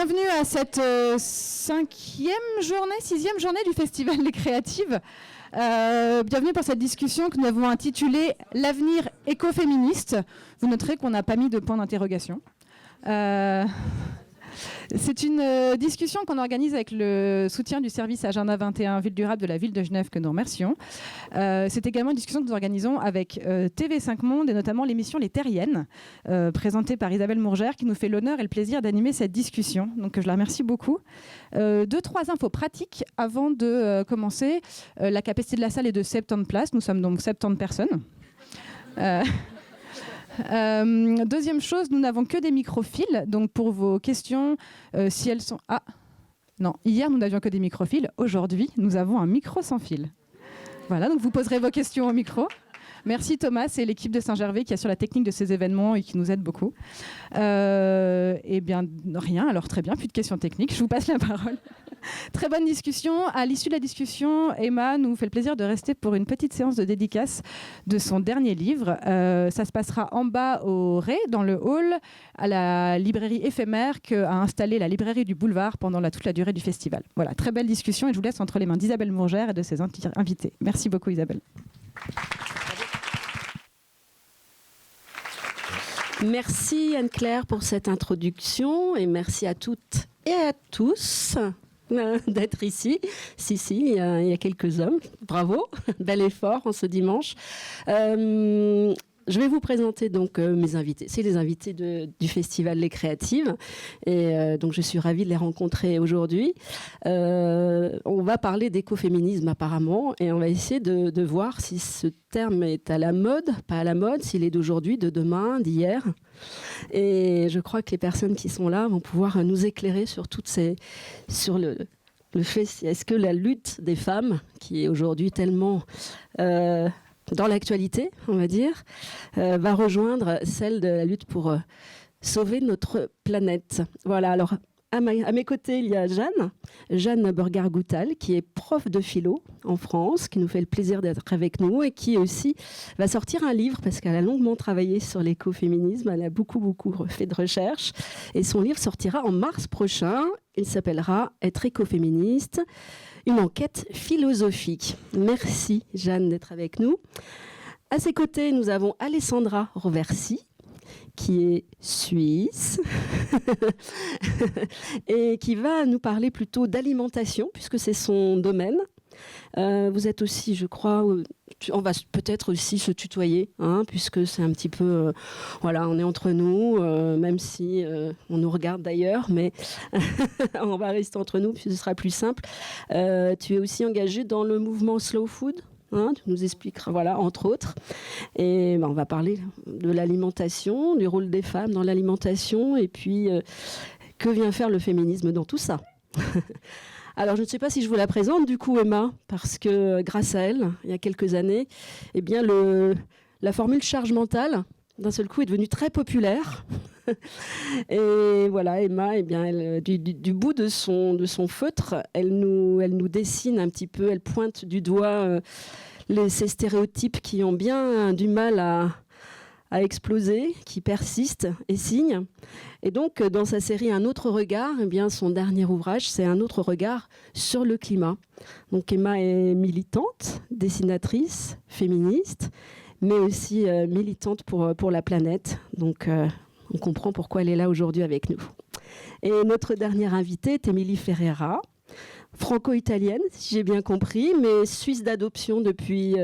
Bienvenue à cette sixième journée du Festival Les Créatives. Bienvenue pour cette discussion que nous avons intitulée « L'avenir écoféministe ». Vous noterez qu'on n'a pas mis de point d'interrogation. C'est une discussion qu'on organise avec le soutien du service Agenda 21 Ville Durable de la ville de Genève que nous remercions. C'est également une discussion que nous organisons avec TV5 Monde et notamment l'émission Les Terriennes, présentée par Isabelle Mourgère, qui nous fait l'honneur et le plaisir d'animer cette discussion. Donc je la remercie beaucoup. 2-3 infos pratiques avant de commencer. La capacité de la salle est de 70 places. Nous sommes donc 70 personnes. Deuxième chose, nous n'avons que des micro-fils, donc pour vos questions, si elles sont... Ah, non, hier nous n'avions que des micro-fils, aujourd'hui nous avons un micro sans fil. Voilà, donc vous poserez vos questions au micro. Merci Thomas et l'équipe de Saint-Gervais qui assure la technique de ces événements et qui nous aide beaucoup. Eh bien, rien, alors très bien, plus de questions techniques, je vous passe la parole. Très bonne discussion. À l'issue de la discussion, Emma nous fait le plaisir de rester pour une petite séance de dédicace de son dernier livre. Ça se passera en bas au Ré, dans le hall, à la librairie éphémère qu'a installée la librairie du Boulevard pendant toute la durée du festival. Voilà, très belle discussion et je vous laisse entre les mains d'Isabelle Mourgère et de ses invités. Merci beaucoup Isabelle. Merci Anne-Claire pour cette introduction et merci à toutes et à tous d'être ici. Si, il y a quelques hommes. Bravo, bel effort en ce dimanche. Je vais vous présenter donc mes invités. C'est les invités du Festival Les Créatives. Et donc je suis ravie de les rencontrer aujourd'hui. On va parler d'écoféminisme apparemment et on va essayer de voir si ce terme est à la mode, pas à la mode, s'il est d'aujourd'hui, de demain, d'hier. Et je crois que les personnes qui sont là vont pouvoir nous éclairer sur sur le fait, est-ce que la lutte des femmes, qui est aujourd'hui tellement dans l'actualité, on va dire, va rejoindre celle de la lutte pour sauver notre planète. Voilà, alors à mes côtés, il y a Jeanne Burgar-Goutal, qui est prof de philo en France, qui nous fait le plaisir d'être avec nous et qui aussi va sortir un livre parce qu'elle a longuement travaillé sur l'écoféminisme, elle a beaucoup fait de recherches et son livre sortira en mars prochain. Il s'appellera « Être écoféministe ». Une enquête philosophique. Merci Jeanne d'être avec nous. À ses côtés, nous avons Alessandra Roversi, qui est suisse et qui va nous parler plutôt d'alimentation, puisque c'est son domaine. Vous êtes aussi, je crois, on va peut-être aussi se tutoyer, hein, puisque c'est un petit peu, voilà, on est entre nous, même si on nous regarde d'ailleurs, mais on va rester entre nous, puis ce sera plus simple. Tu es aussi engagé dans le mouvement Slow Food. Hein, tu nous expliqueras, voilà, entre autres. Et on va parler de l'alimentation, du rôle des femmes dans l'alimentation, et puis que vient faire le féminisme dans tout ça. Alors, je ne sais pas si je vous la présente, du coup, Emma, parce que grâce à elle, il y a quelques années, eh bien, la formule charge mentale, d'un seul coup, est devenue très populaire. Et voilà, Emma, eh bien, du bout de son feutre, elle nous dessine un petit peu, elle pointe du doigt ces stéréotypes qui ont bien du mal à exploser, qui persistent et signent. Et donc, dans sa série Un autre regard, eh bien, son dernier ouvrage, c'est Un autre regard sur le climat. Donc, Emma est militante, dessinatrice, féministe, mais aussi militante pour la planète. Donc, on comprend pourquoi elle est là aujourd'hui avec nous. Et notre dernière invitée est Émilie Ferreira, franco-italienne, si j'ai bien compris, mais suisse d'adoption depuis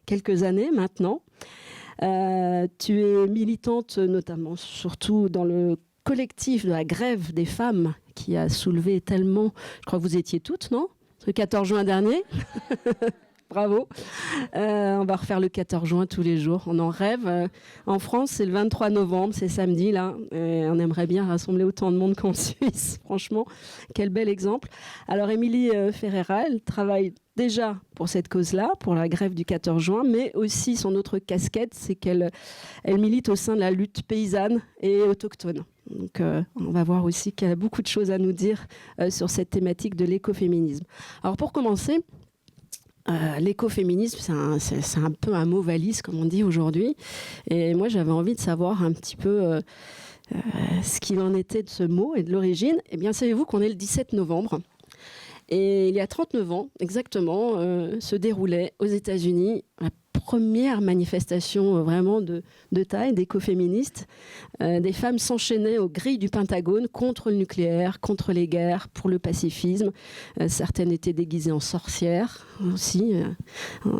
quelques années maintenant. Tu es militante notamment, surtout dans le collectif de la grève des femmes qui a soulevé tellement... Je crois que vous étiez toutes, non ? Le 14 juin dernier. Bravo. On va refaire le 14 juin tous les jours. On en rêve. En France, c'est le 23 novembre, c'est samedi, là. Et on aimerait bien rassembler autant de monde qu'en Suisse. Franchement, quel bel exemple. Alors, Émilie Ferreira, elle travaille déjà pour cette cause-là, pour la grève du 14 juin, mais aussi son autre casquette, c'est qu'elle milite au sein de la lutte paysanne et autochtone. Donc, on va voir aussi qu'elle a beaucoup de choses à nous dire sur cette thématique de l'écoféminisme. Alors, pour commencer... l'écoféminisme, c'est un peu un mot valise, comme on dit aujourd'hui. Et moi, j'avais envie de savoir un petit peu ce qu'il en était de ce mot et de l'origine, eh bien, savez-vous qu'on est le 17 novembre. Et il y a 39 ans, exactement, se déroulait aux États-Unis la première manifestation vraiment de taille d'écoféministes. Des femmes s'enchaînaient aux grilles du Pentagone contre le nucléaire, contre les guerres, pour le pacifisme. Certaines étaient déguisées en sorcières aussi.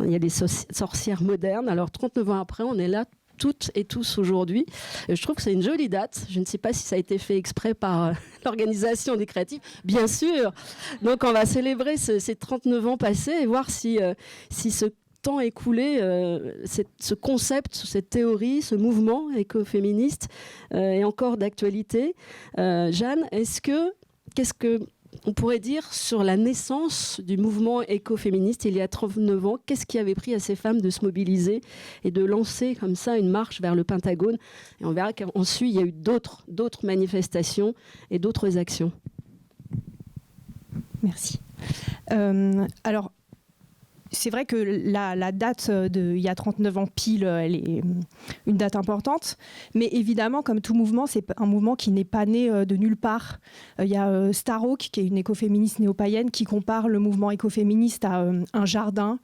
Il y a des sorcières modernes. Alors 39 ans après, on est là toutes et tous aujourd'hui. Je trouve que c'est une jolie date. Je ne sais pas si ça a été fait exprès par l'organisation des créatifs. Bien sûr. Donc on va célébrer ces 39 ans passés et voir si ce temps écoulé, ce concept, cette théorie, ce mouvement écoféministe est encore d'actualité. Jeanne, qu'est-ce que on pourrait dire sur la naissance du mouvement écoféministe il y a 39 ans? Qu'est-ce qui avait pris à ces femmes de se mobiliser et de lancer comme ça une marche vers le Pentagone? Et on verra qu'ensuite, il y a eu d'autres manifestations et d'autres actions. Merci. Alors, c'est vrai que la date il y a 39 ans pile, elle est une date importante. Mais évidemment, comme tout mouvement, c'est un mouvement qui n'est pas né de nulle part. Il y a Starhawk, qui est une écoféministe néo-païenne, qui compare le mouvement écoféministe à un jardin.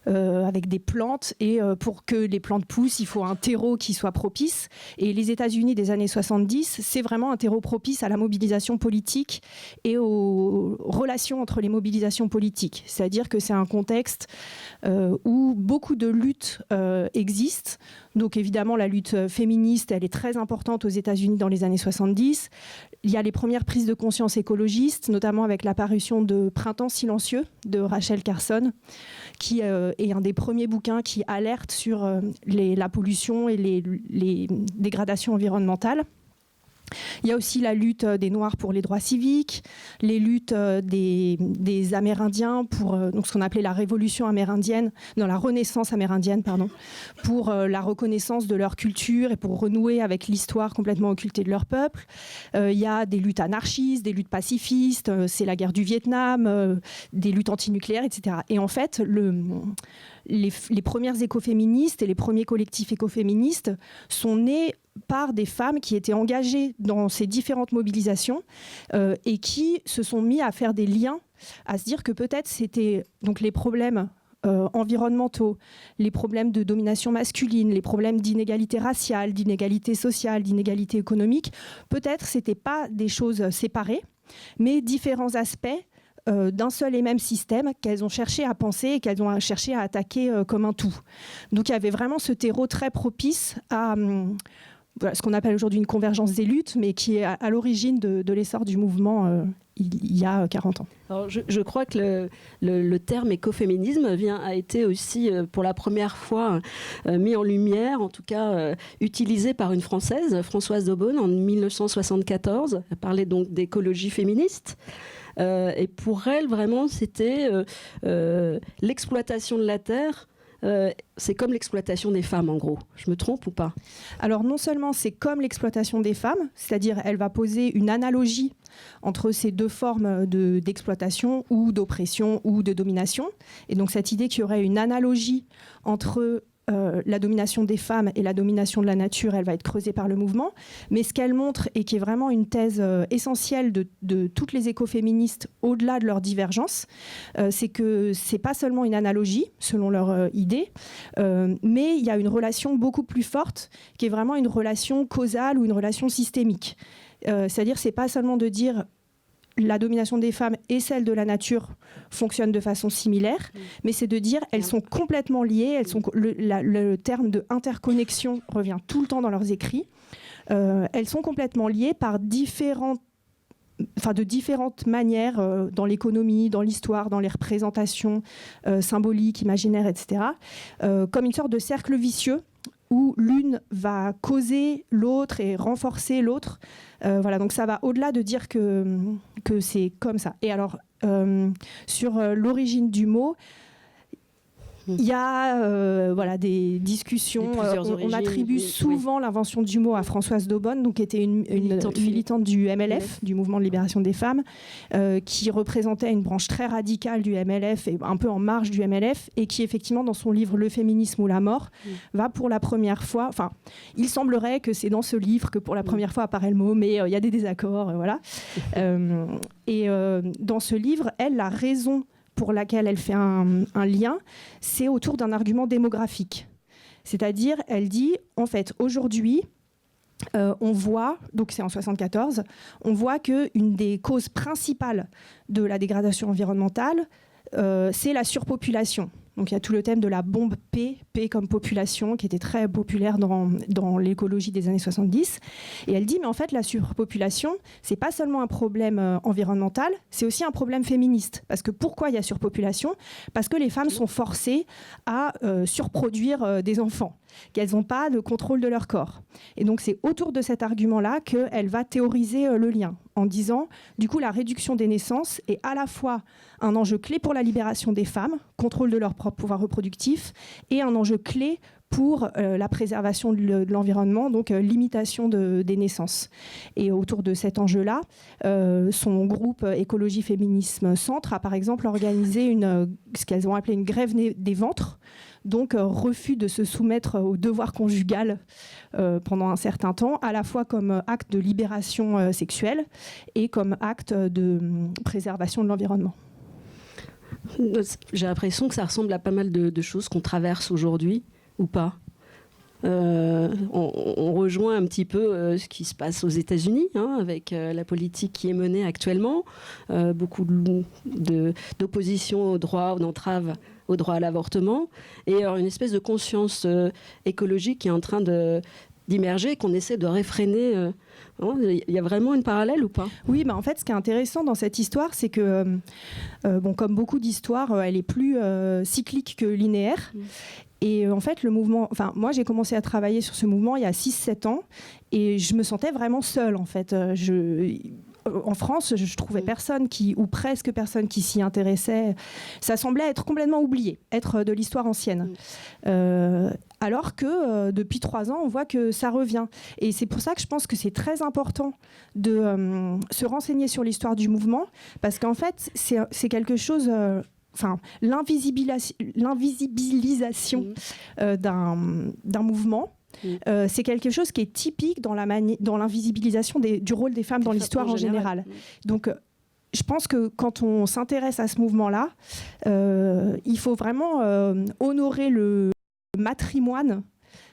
Avec des plantes, et pour que les plantes poussent, il faut un terreau qui soit propice. Et les États-Unis des années 70, c'est vraiment un terreau propice à la mobilisation politique et aux relations entre les mobilisations politiques. C'est-à-dire que c'est un contexte où beaucoup de luttes existent. Donc évidemment, la lutte féministe, elle est très importante aux États-Unis dans les années 70. Il y a les premières prises de conscience écologistes, notamment avec l'apparition de Printemps silencieux de Rachel Carson, qui est un des premiers bouquins qui alerte sur la pollution et les dégradations environnementales. Il y a aussi la lutte des Noirs pour les droits civiques, les luttes des Amérindiens pour donc ce qu'on appelait la révolution amérindienne, non, la renaissance amérindienne, pardon, pour la reconnaissance de leur culture et pour renouer avec l'histoire complètement occultée de leur peuple. Il y a des luttes anarchistes, des luttes pacifistes, c'est la guerre du Vietnam, des luttes antinucléaires, etc. Et en fait, les premières écoféministes et les premiers collectifs écoféministes sont nés par des femmes qui étaient engagées dans ces différentes mobilisations et qui se sont mis à faire des liens, à se dire que peut-être c'était donc les problèmes environnementaux, les problèmes de domination masculine, les problèmes d'inégalité raciale, d'inégalité sociale, d'inégalité économique, peut-être c'était pas des choses séparées, mais différents aspects d'un seul et même système qu'elles ont cherché à penser et qu'elles ont cherché à attaquer comme un tout. Donc il y avait vraiment ce terreau très propice à ce qu'on appelle aujourd'hui une convergence des luttes, mais qui est à l'origine de l'essor du mouvement il y a 40 ans. Alors je crois que le terme écoféminisme a été aussi pour la première fois mis en lumière, en tout cas utilisé par une Française, Françoise d'Aubonne, en 1974. Elle parlait donc d'écologie féministe. Et pour elle, vraiment, c'était l'exploitation de la terre. C'est comme l'exploitation des femmes, en gros. Je me trompe ou pas? Alors non seulement c'est comme l'exploitation des femmes, c'est-à-dire elle va poser une analogie entre ces deux formes d'exploitation ou d'oppression ou de domination. Et donc cette idée qu'il y aurait une analogie entre la domination des femmes et la domination de la nature, elle va être creusée par le mouvement. Mais ce qu'elle montre, et qui est vraiment une thèse essentielle de toutes les écoféministes, au-delà de leurs divergences, c'est que c'est pas seulement une analogie, selon leur idée, mais il y a une relation beaucoup plus forte, qui est vraiment une relation causale ou une relation systémique. C'est-à-dire, c'est pas seulement de dire la domination des femmes et celle de la nature fonctionnent de façon similaire, mais c'est de dire elles sont complètement liées. Le terme de interconnexion revient tout le temps dans leurs écrits. Elles sont complètement liées par de différentes manières dans l'économie, dans l'histoire, dans les représentations symboliques, imaginaires, etc. Comme une sorte de cercle vicieux où l'une va causer l'autre et renforcer l'autre. Voilà, donc ça va au-delà de dire que c'est comme ça. Et alors, sur l'origine du mot, Il y a des discussions. On attribue souvent l'invention du mot à Françoise d'Aubonne, donc qui était une militante du MLF, du Mouvement de libération des femmes, qui représentait une branche très radicale du MLF et un peu en marge du MLF, et qui effectivement dans son livre Le féminisme ou la mort va pour la première fois. Enfin, il semblerait que c'est dans ce livre que pour la première fois apparaît le mot, mais il y a des désaccords, voilà. Dans ce livre, la raison pour laquelle elle fait un lien, c'est autour d'un argument démographique. C'est-à-dire, elle dit, en fait, aujourd'hui, on voit, donc c'est en 1974, on voit qu'une des causes principales de la dégradation environnementale, c'est la surpopulation. Donc il y a tout le thème de la bombe P comme population, qui était très populaire dans l'écologie des années 70. Et elle dit, mais en fait, la surpopulation, c'est pas seulement un problème environnemental, c'est aussi un problème féministe. Parce que pourquoi il y a surpopulation ? Parce que les femmes sont forcées à surproduire des enfants, qu'elles n'ont pas de contrôle de leur corps. Et donc c'est autour de cet argument-là qu'elle va théoriser le lien, en disant, du coup, la réduction des naissances est à la fois un enjeu clé pour la libération des femmes, contrôle de leur propre pouvoir reproductif, et un enjeu clé pour la préservation de l'environnement, donc limitation des naissances. Et autour de cet enjeu-là, son groupe Écologie Féminisme Centre a par exemple organisé ce qu'elles ont appelé une grève des ventres, donc refus de se soumettre au devoir conjugal pendant un certain temps, à la fois comme acte de libération sexuelle et comme acte de préservation de l'environnement. J'ai l'impression que ça ressemble à pas mal de choses qu'on traverse aujourd'hui, ou pas. On rejoint un petit peu ce qui se passe aux États-Unis, avec la politique qui est menée actuellement, beaucoup d'opposition au droit, d'entrave au droit à l'avortement, et alors une espèce de conscience écologique qui est en train d'immerger et qu'on essaie de réfréner. Il y a vraiment une parallèle ou pas ? Oui, en fait, ce qui est intéressant dans cette histoire, c'est que, comme beaucoup d'histoires, elle est plus cyclique que linéaire. Et en fait, le mouvement... moi, j'ai commencé à travailler sur ce mouvement il y a 6-7 ans, et je me sentais vraiment seule, en fait. En France, je trouvais personne ou presque personne qui s'y intéressait. Ça semblait être complètement oublié, être de l'histoire ancienne. Alors que depuis 3 ans, on voit que ça revient. Et c'est pour ça que je pense que c'est très important de se renseigner sur l'histoire du mouvement, parce qu'en fait, c'est quelque chose... l'invisibilisation d'un mouvement, c'est quelque chose qui est typique dans l'invisibilisation du rôle des femmes dans l'histoire en général. Donc, je pense que quand on s'intéresse à ce mouvement-là, il faut vraiment honorer le matrimoine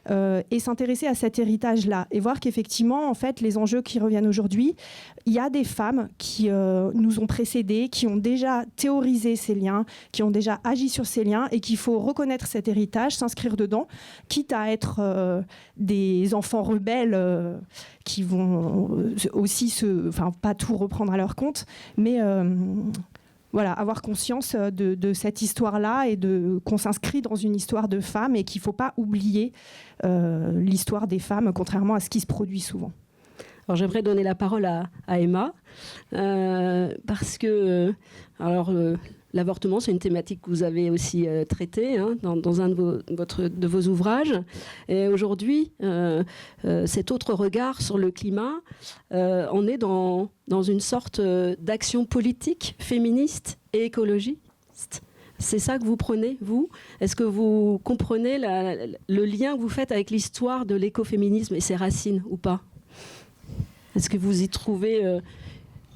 et s'intéresser à cet héritage-là et voir qu'effectivement, en fait, les enjeux qui reviennent aujourd'hui, il y a des femmes qui nous ont précédés, qui ont déjà théorisé ces liens, qui ont déjà agi sur ces liens et qu'il faut reconnaître cet héritage, s'inscrire dedans, quitte à être des enfants rebelles qui vont aussi pas tout reprendre à leur compte, mais... avoir conscience de cette histoire-là et qu'on s'inscrit dans une histoire de femmes et qu'il ne faut pas oublier l'histoire des femmes, contrairement à ce qui se produit souvent. Alors j'aimerais donner la parole à Emma, parce que l'avortement, c'est une thématique que vous avez aussi traitée dans un de vos ouvrages. Et aujourd'hui, cet autre regard sur le climat, on est dans une sorte d'action politique féministe et écologiste. C'est ça que vous prenez, vous ? Est-ce que vous comprenez le lien que vous faites avec l'histoire de l'écoféminisme et ses racines ou pas ? Est-ce que vous y trouvez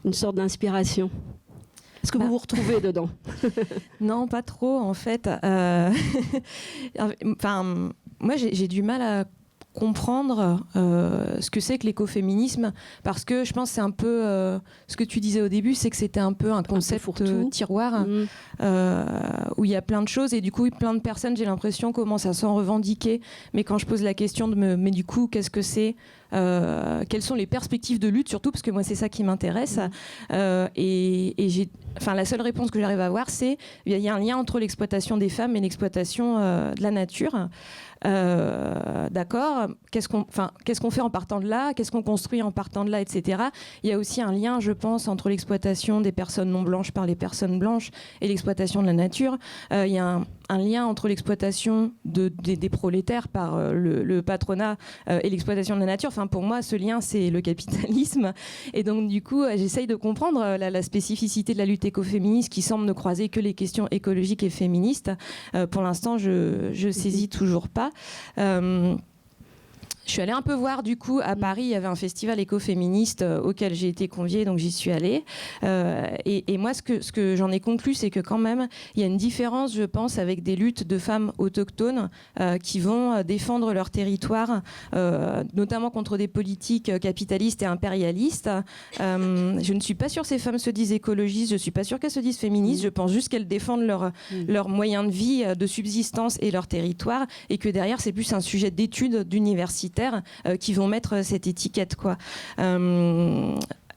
une sorte d'inspiration ? Est-ce que vous vous retrouvez dedans ? Non, pas trop, en fait. Moi, j'ai du mal à comprendre ce que c'est que l'écoféminisme, parce que je pense que c'est un peu ce que tu disais au début, c'est que c'était un peu un concept tiroir où il y a plein de choses et du coup plein de personnes, j'ai l'impression, commencent à s'en revendiquer, mais quand je pose la question mais du coup qu'est-ce que c'est, quelles sont les perspectives de lutte, surtout parce que moi c'est ça qui m'intéresse, et la seule réponse que j'arrive à avoir, c'est il y a un lien entre l'exploitation des femmes et l'exploitation de la nature. D'accord, qu'est-ce qu'on fait en partant de là, qu'est-ce qu'on construit en partant de là, etc. Il y a aussi un lien, je pense, entre l'exploitation des personnes non blanches par les personnes blanches et l'exploitation de la nature. Il y a un lien entre l'exploitation des prolétaires par le patronat et l'exploitation de la nature. Enfin, pour moi, ce lien, c'est le capitalisme. Et donc, du coup, j'essaye de comprendre la spécificité de la lutte écoféministe qui semble ne croiser que les questions écologiques et féministes. Pour l'instant, je saisis toujours pas. Je suis allée un peu voir, du coup, à Paris, il y avait un festival écoféministe auquel j'ai été conviée, donc j'y suis allée. Et moi, ce que j'en ai conclu, c'est que quand même, il y a une différence, je pense, avec des luttes de femmes autochtones qui vont défendre leur territoire, notamment contre des politiques capitalistes et impérialistes. Je ne suis pas sûre que ces femmes se disent écologistes, je ne suis pas sûre qu'elles se disent féministes, je pense juste qu'elles défendent leurs moyens de vie, de subsistance et leur territoire, et que derrière, c'est plus un sujet d'études d'université qui vont mettre cette étiquette, quoi.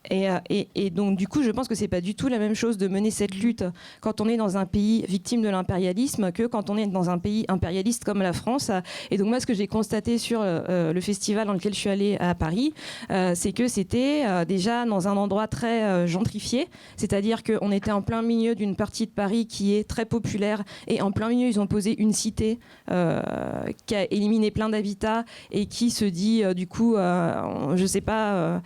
Et donc du coup je pense que c'est pas du tout la même chose de mener cette lutte quand on est dans un pays victime de l'impérialisme que quand on est dans un pays impérialiste comme la France. Et donc moi ce que j'ai constaté sur le festival dans lequel je suis allée à Paris, c'est que c'était déjà dans un endroit très gentrifié, c'est-à-dire qu'on était en plein milieu d'une partie de Paris qui est très populaire, et en plein milieu ils ont posé une cité qui a éliminé plein d'habitats et qui se dit du coup je sais pas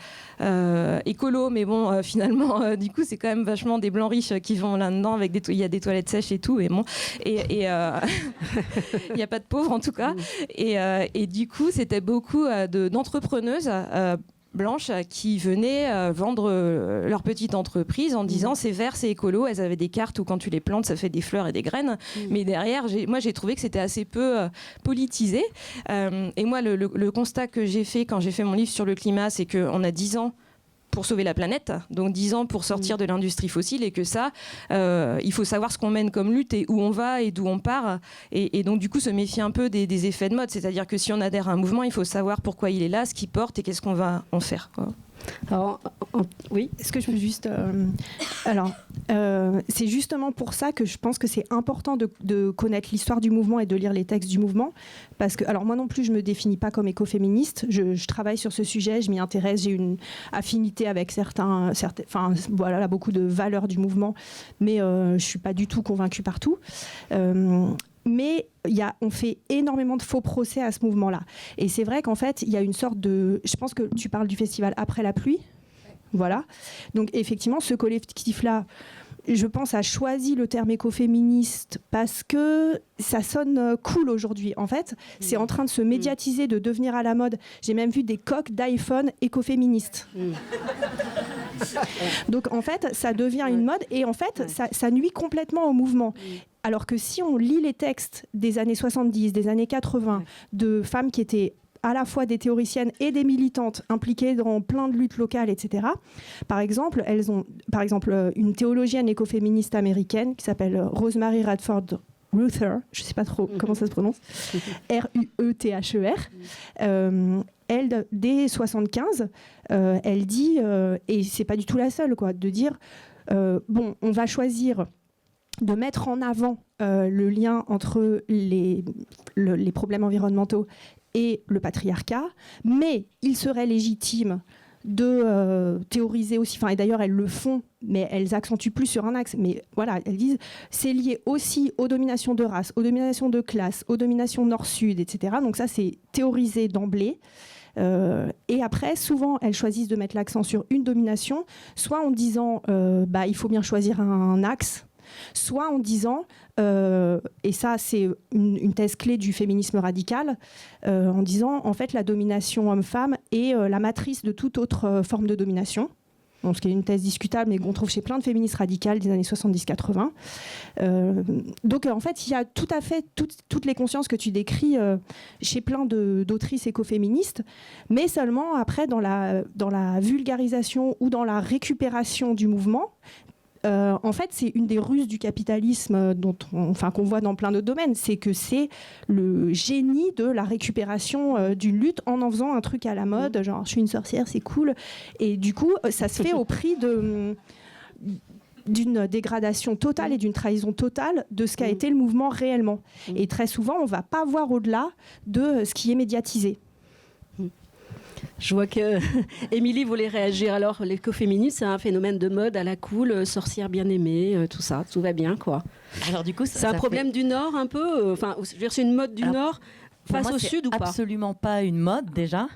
écolo, mais bon finalement du coup c'est quand même vachement des blancs riches qui vont là-dedans avec il y a des toilettes sèches et tout, et bon et il n'y a pas de pauvres en tout cas, et du coup c'était beaucoup d'entrepreneuses blanches qui venaient vendre leur petite entreprise en disant c'est vert, c'est écolo. Elles avaient des cartes où quand tu les plantes ça fait des fleurs et des graines, mais derrière moi j'ai trouvé que c'était assez peu politisé, et moi le constat que j'ai fait quand j'ai fait mon livre sur le climat, c'est qu'on a 10 ans pour sauver la planète, donc 10 ans pour sortir de l'industrie fossile, et que ça, il faut savoir ce qu'on mène comme lutte et où on va et d'où on part, et donc du coup se méfier un peu des effets de mode, c'est-à-dire que si on adhère à un mouvement, il faut savoir pourquoi il est là, ce qu'il porte et qu'est-ce qu'on va en faire, quoi. Alors, oui. Est-ce que je peux juste... c'est justement pour ça que je pense que c'est important de connaître l'histoire du mouvement et de lire les textes du mouvement. Parce que, alors moi non plus, je ne me définis pas comme écoféministe. Je travaille sur ce sujet, je m'y intéresse, j'ai une affinité avec certains, voilà, beaucoup de valeurs du mouvement. Mais je ne suis pas du tout convaincue par tout. Mais on fait énormément de faux procès à ce mouvement-là. Et c'est vrai qu'en fait, il y a une sorte de... Je pense que tu parles du festival Après la pluie. Voilà. Donc effectivement, ce collectif-là, je pense, a choisi le terme écoféministe parce que ça sonne cool aujourd'hui. En fait, c'est en train de se médiatiser, de devenir à la mode. J'ai même vu des coques d'iPhone écoféministes. Donc en fait, ça devient une mode, et en fait, ça nuit complètement au mouvement. Alors que si on lit les textes des années 70, des années 80, de femmes qui étaient à la fois des théoriciennes et des militantes impliquées dans plein de luttes locales, etc. Par exemple, elles ont une théologienne écoféministe américaine qui s'appelle Rosemary Radford Ruther, je ne sais pas trop comment ça se prononce, R-U-E-T-H-E-R. Elle, dès 75, elle dit, et c'est pas du tout la seule, quoi, de dire bon, on va choisir de mettre en avant le lien entre les problèmes environnementaux et le patriarcat, mais il serait légitime de théoriser aussi, et d'ailleurs elles le font, mais elles accentuent plus sur un axe, mais voilà, elles disent c'est lié aussi aux dominations de race, aux dominations de classe, aux dominations nord-sud, etc. Donc ça c'est théorisé d'emblée. Et après, souvent, elles choisissent de mettre l'accent sur une domination, soit en disant il faut bien choisir un axe, soit en disant, et ça c'est une thèse clé du féminisme radical, en disant en fait la domination homme-femme est la matrice de toute autre forme de domination. Bon, ce qui est une thèse discutable, mais qu'on trouve chez plein de féministes radicales des années 70-80. Donc en fait, il y a tout à fait toutes les consciences que tu décris chez plein d'autrices écoféministes, mais seulement après dans la vulgarisation ou dans la récupération du mouvement. En fait, c'est une des ruses du capitalisme qu'on voit dans plein d'autres domaines. C'est que c'est le génie de la récupération d'une lutte en faisant un truc à la mode, genre je suis une sorcière, c'est cool. Et du coup, ça se fait au prix d'une dégradation totale et d'une trahison totale de ce qu'a été le mouvement réellement. Et très souvent, on ne va pas voir au-delà de ce qui est médiatisé. Je vois que Émilie voulait réagir. Alors, l'écoféminisme, c'est un phénomène de mode à la cool, sorcière bien aimée, tout ça, tout va bien, quoi. Alors du coup, c'est un problème du Nord un peu. Enfin, je veux dire, c'est une mode du Nord. Face au sud ou pas ? Absolument pas une mode déjà.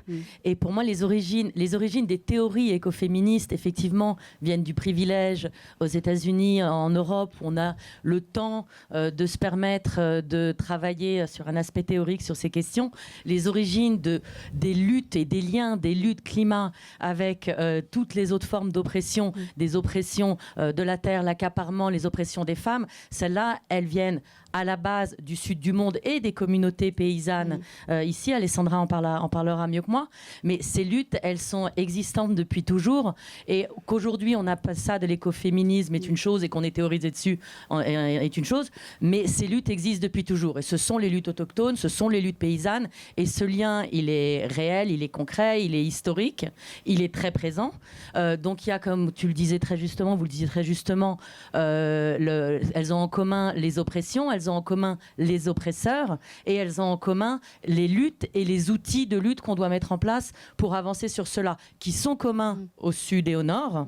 Et pour moi, les origines des théories écoféministes, effectivement, viennent du privilège aux États-Unis, en Europe, où on a le temps de se permettre de travailler sur un aspect théorique sur ces questions. Les origines des luttes et des liens, des luttes climat avec toutes les autres formes d'oppression, des oppressions de la terre, l'accaparement, les oppressions des femmes, celles-là, elles viennent à la base du sud du monde et des communautés paysannes. Ici, Alessandra en parlera mieux que moi. Mais ces luttes, elles sont existantes depuis toujours. Et qu'aujourd'hui, on appelle ça de l'écoféminisme est une chose et qu'on est théorisé dessus est une chose. Mais ces luttes existent depuis toujours. Et ce sont les luttes autochtones, ce sont les luttes paysannes. Et ce lien, il est réel, il est concret, il est historique, il est très présent. Donc il y a, comme tu le disais très justement, vous le disiez très justement, elles ont en commun les oppressions, elles ont en commun les oppresseurs et elles ont en commun les luttes et les outils de lutte qu'on doit mettre en place pour avancer sur cela, qui sont communs au sud et au nord.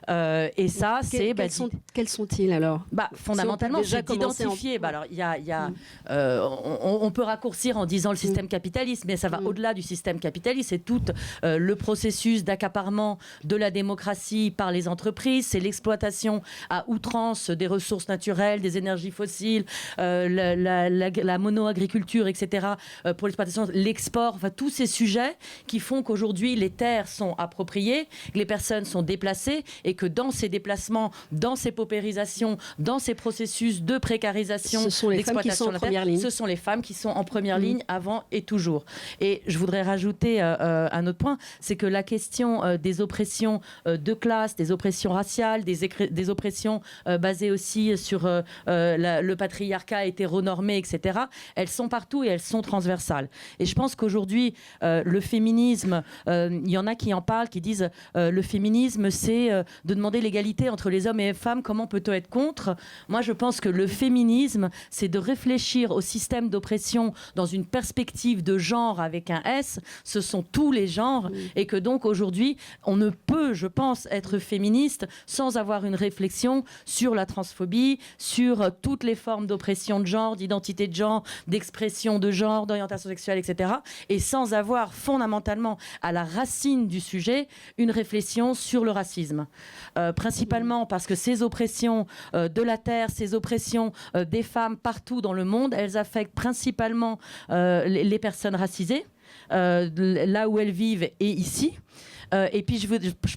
Et ça, c'est... Quels sont-ils alors ? Fondamentalement, c'est d'identifier. On peut raccourcir en disant le système capitaliste, mais ça va au-delà du système capitaliste. C'est tout le processus d'accaparement de la démocratie par les entreprises, c'est l'exploitation à outrance des ressources naturelles, des énergies fossiles, la mono-agriculture, etc., pour l'exploitation, l'export, enfin tous ces sujets qui font qu'aujourd'hui les terres sont appropriées, que les personnes sont déplacées et que dans ces déplacements, dans ces paupérisations, dans ces processus de précarisation, d'exploitation de la terre, ce sont les femmes qui sont en première ligne avant et toujours. Et je voudrais rajouter un autre point, c'est que la question des oppressions de classe, des oppressions raciales, des oppressions basées aussi sur le patriarcat hétéronormé, etc., elles sont partout et elles sont transversales. Et je pense qu'aujourd'hui, le féminisme, il y en a qui en parlent, qui disent le féminisme, c'est de demander l'égalité entre les hommes et les femmes. Comment peut-on être contre ? Moi, je pense que le féminisme, c'est de réfléchir au système d'oppression dans une perspective de genre avec un S. Ce sont tous les genres et que donc aujourd'hui, on ne peut, je pense, être féministe sans avoir une réflexion sur la transphobie, sur toutes les formes d'oppression de genre, d'identité de genre, d'expression de genre, d'orientation sexuelle, etc. Et sans avoir fondamentalement à la racine du sujet une réflexion sur le racisme. Principalement parce que ces oppressions de la terre, ces oppressions des femmes partout dans le monde, elles affectent principalement les personnes racisées, là où elles vivent et ici. Et puis je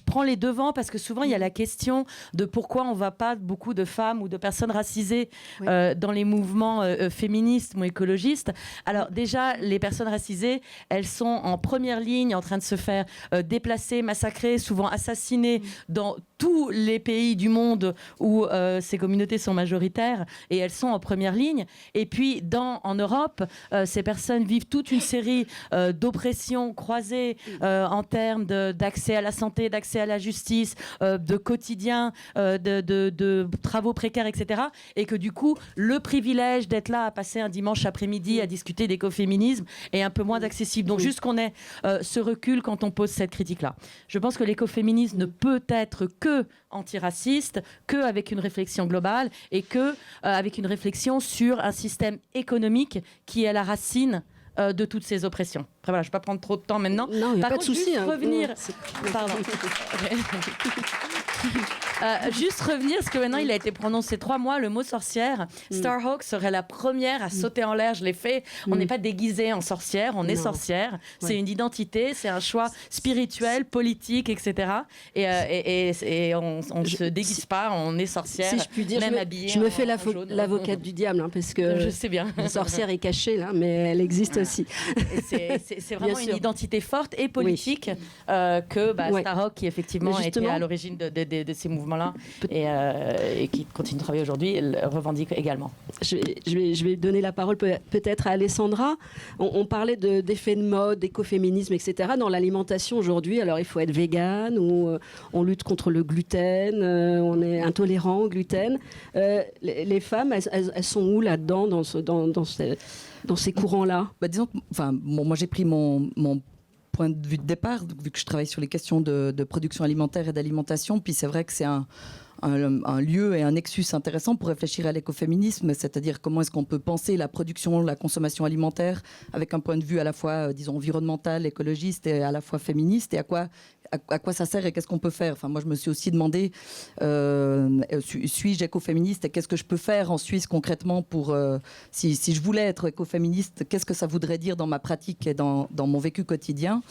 prends les devants parce que souvent il y a la question de pourquoi on ne voit pas beaucoup de femmes ou de personnes racisées dans les mouvements féministes ou écologistes. Alors déjà, les personnes racisées, elles sont en première ligne en train de se faire déplacer, massacrer, souvent assassiner dans tous les pays du monde où ces communautés sont majoritaires et elles sont en première ligne. Et puis en Europe, ces personnes vivent toute une série d'oppressions croisées en termes d'accès à la santé, d'accès à la justice, de quotidien, de travaux précaires, etc. Et que du coup, le privilège d'être là à passer un dimanche après-midi à discuter d'écoféminisme est un peu moins accessible. Donc juste qu'on ait ce recul quand on pose cette critique-là. Je pense que l'écoféminisme ne peut être que antiraciste, qu'avec une réflexion globale et qu'avec une réflexion sur un système économique qui est la racine de toutes ces oppressions. Après, voilà, je ne vais pas prendre trop de temps maintenant. Non, il n'y a pas de souci. Revenir... Pardon. Juste revenir, parce que maintenant il a été prononcé 3 mois, le mot sorcière. Starhawk serait la première à sauter en l'air, je l'ai fait. On n'est pas déguisé en sorcière, on est sorcière. C'est une identité, c'est un choix spirituel, politique, etc. Et on ne se déguise pas, on est sorcière. Si je puis dire, même habillée je me fais l'avocate du diable, hein, parce que je sais bien. La sorcière est cachée là, mais elle existe aussi. C'est vraiment une identité forte et politique que Starhawk, qui effectivement a été à l'origine de ces mouvements-là et qui continue de travailler aujourd'hui, revendique également. Je vais donner la parole peut-être à Alessandra. On parlait d'effets de mode, d'écoféminisme, etc. Dans l'alimentation aujourd'hui, alors il faut être végane ou on lutte contre le gluten, on est intolérant au gluten. Les femmes, elles sont où là-dedans dans ces courants-là? Disons que, moi j'ai pris mon point de vue de départ, vu que je travaille sur les questions de production alimentaire et d'alimentation. Puis c'est vrai que c'est un lieu et un nexus intéressant pour réfléchir à l'écoféminisme, c'est-à-dire comment est-ce qu'on peut penser la production, la consommation alimentaire avec un point de vue à la fois, disons, environnemental, écologiste et à la fois féministe, et à quoi ça sert et qu'est-ce qu'on peut faire. Enfin, moi, je me suis aussi demandé, suis-je écoféministe et qu'est-ce que je peux faire en Suisse concrètement pour, si je voulais être écoféministe, qu'est-ce que ça voudrait dire dans ma pratique et dans mon vécu quotidien.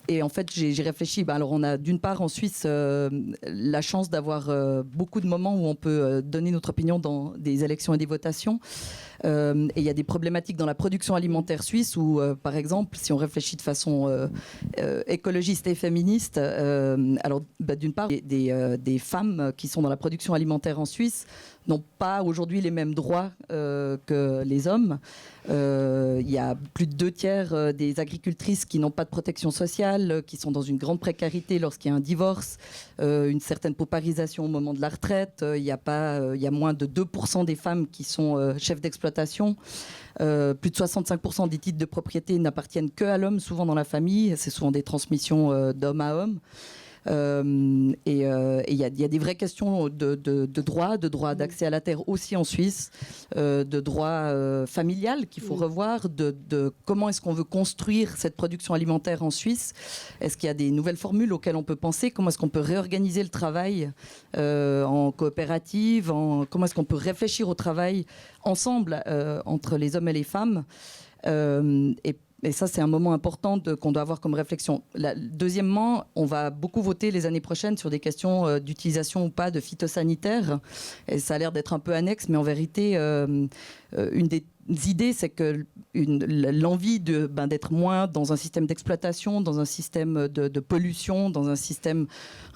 Et en fait, j'ai réfléchi. Alors, on a d'une part en Suisse la chance d'avoir beaucoup de moments où on peut donner notre opinion dans des élections et des votations. Et il y a des problématiques dans la production alimentaire suisse où, par exemple, si on réfléchit de façon écologiste et féministe, alors d'une part, des femmes qui sont dans la production alimentaire en Suisse n'ont pas aujourd'hui les mêmes droits que les hommes. Il y a plus de 2/3 des agricultrices qui n'ont pas de protection sociale, qui sont dans une grande précarité lorsqu'il y a un divorce, une certaine paupérisation au moment de la retraite. Il y a moins de 2% des femmes qui sont chefs d'exploitation. Plus de 65% des titres de propriété n'appartiennent que à l'homme, souvent dans la famille. C'est souvent des transmissions d'homme à homme. Et il y a des vraies questions de droit d'accès à la terre aussi en Suisse, de droit familial qu'il faut revoir, de comment est-ce qu'on veut construire cette production alimentaire en Suisse. Est-ce qu'il y a des nouvelles formules auxquelles on peut penser? Comment est-ce qu'on peut réorganiser le travail en coopérative? Comment est-ce qu'on peut réfléchir au travail ensemble entre les hommes et les femmes? Et ça, c'est un moment important qu'on doit avoir comme réflexion. Deuxièmement, on va beaucoup voter les années prochaines sur des questions d'utilisation ou pas de phytosanitaires. Et ça a l'air d'être un peu annexe, mais en vérité, une des idées, c'est que l'envie d'être moins dans un système d'exploitation, dans un système de pollution, dans un système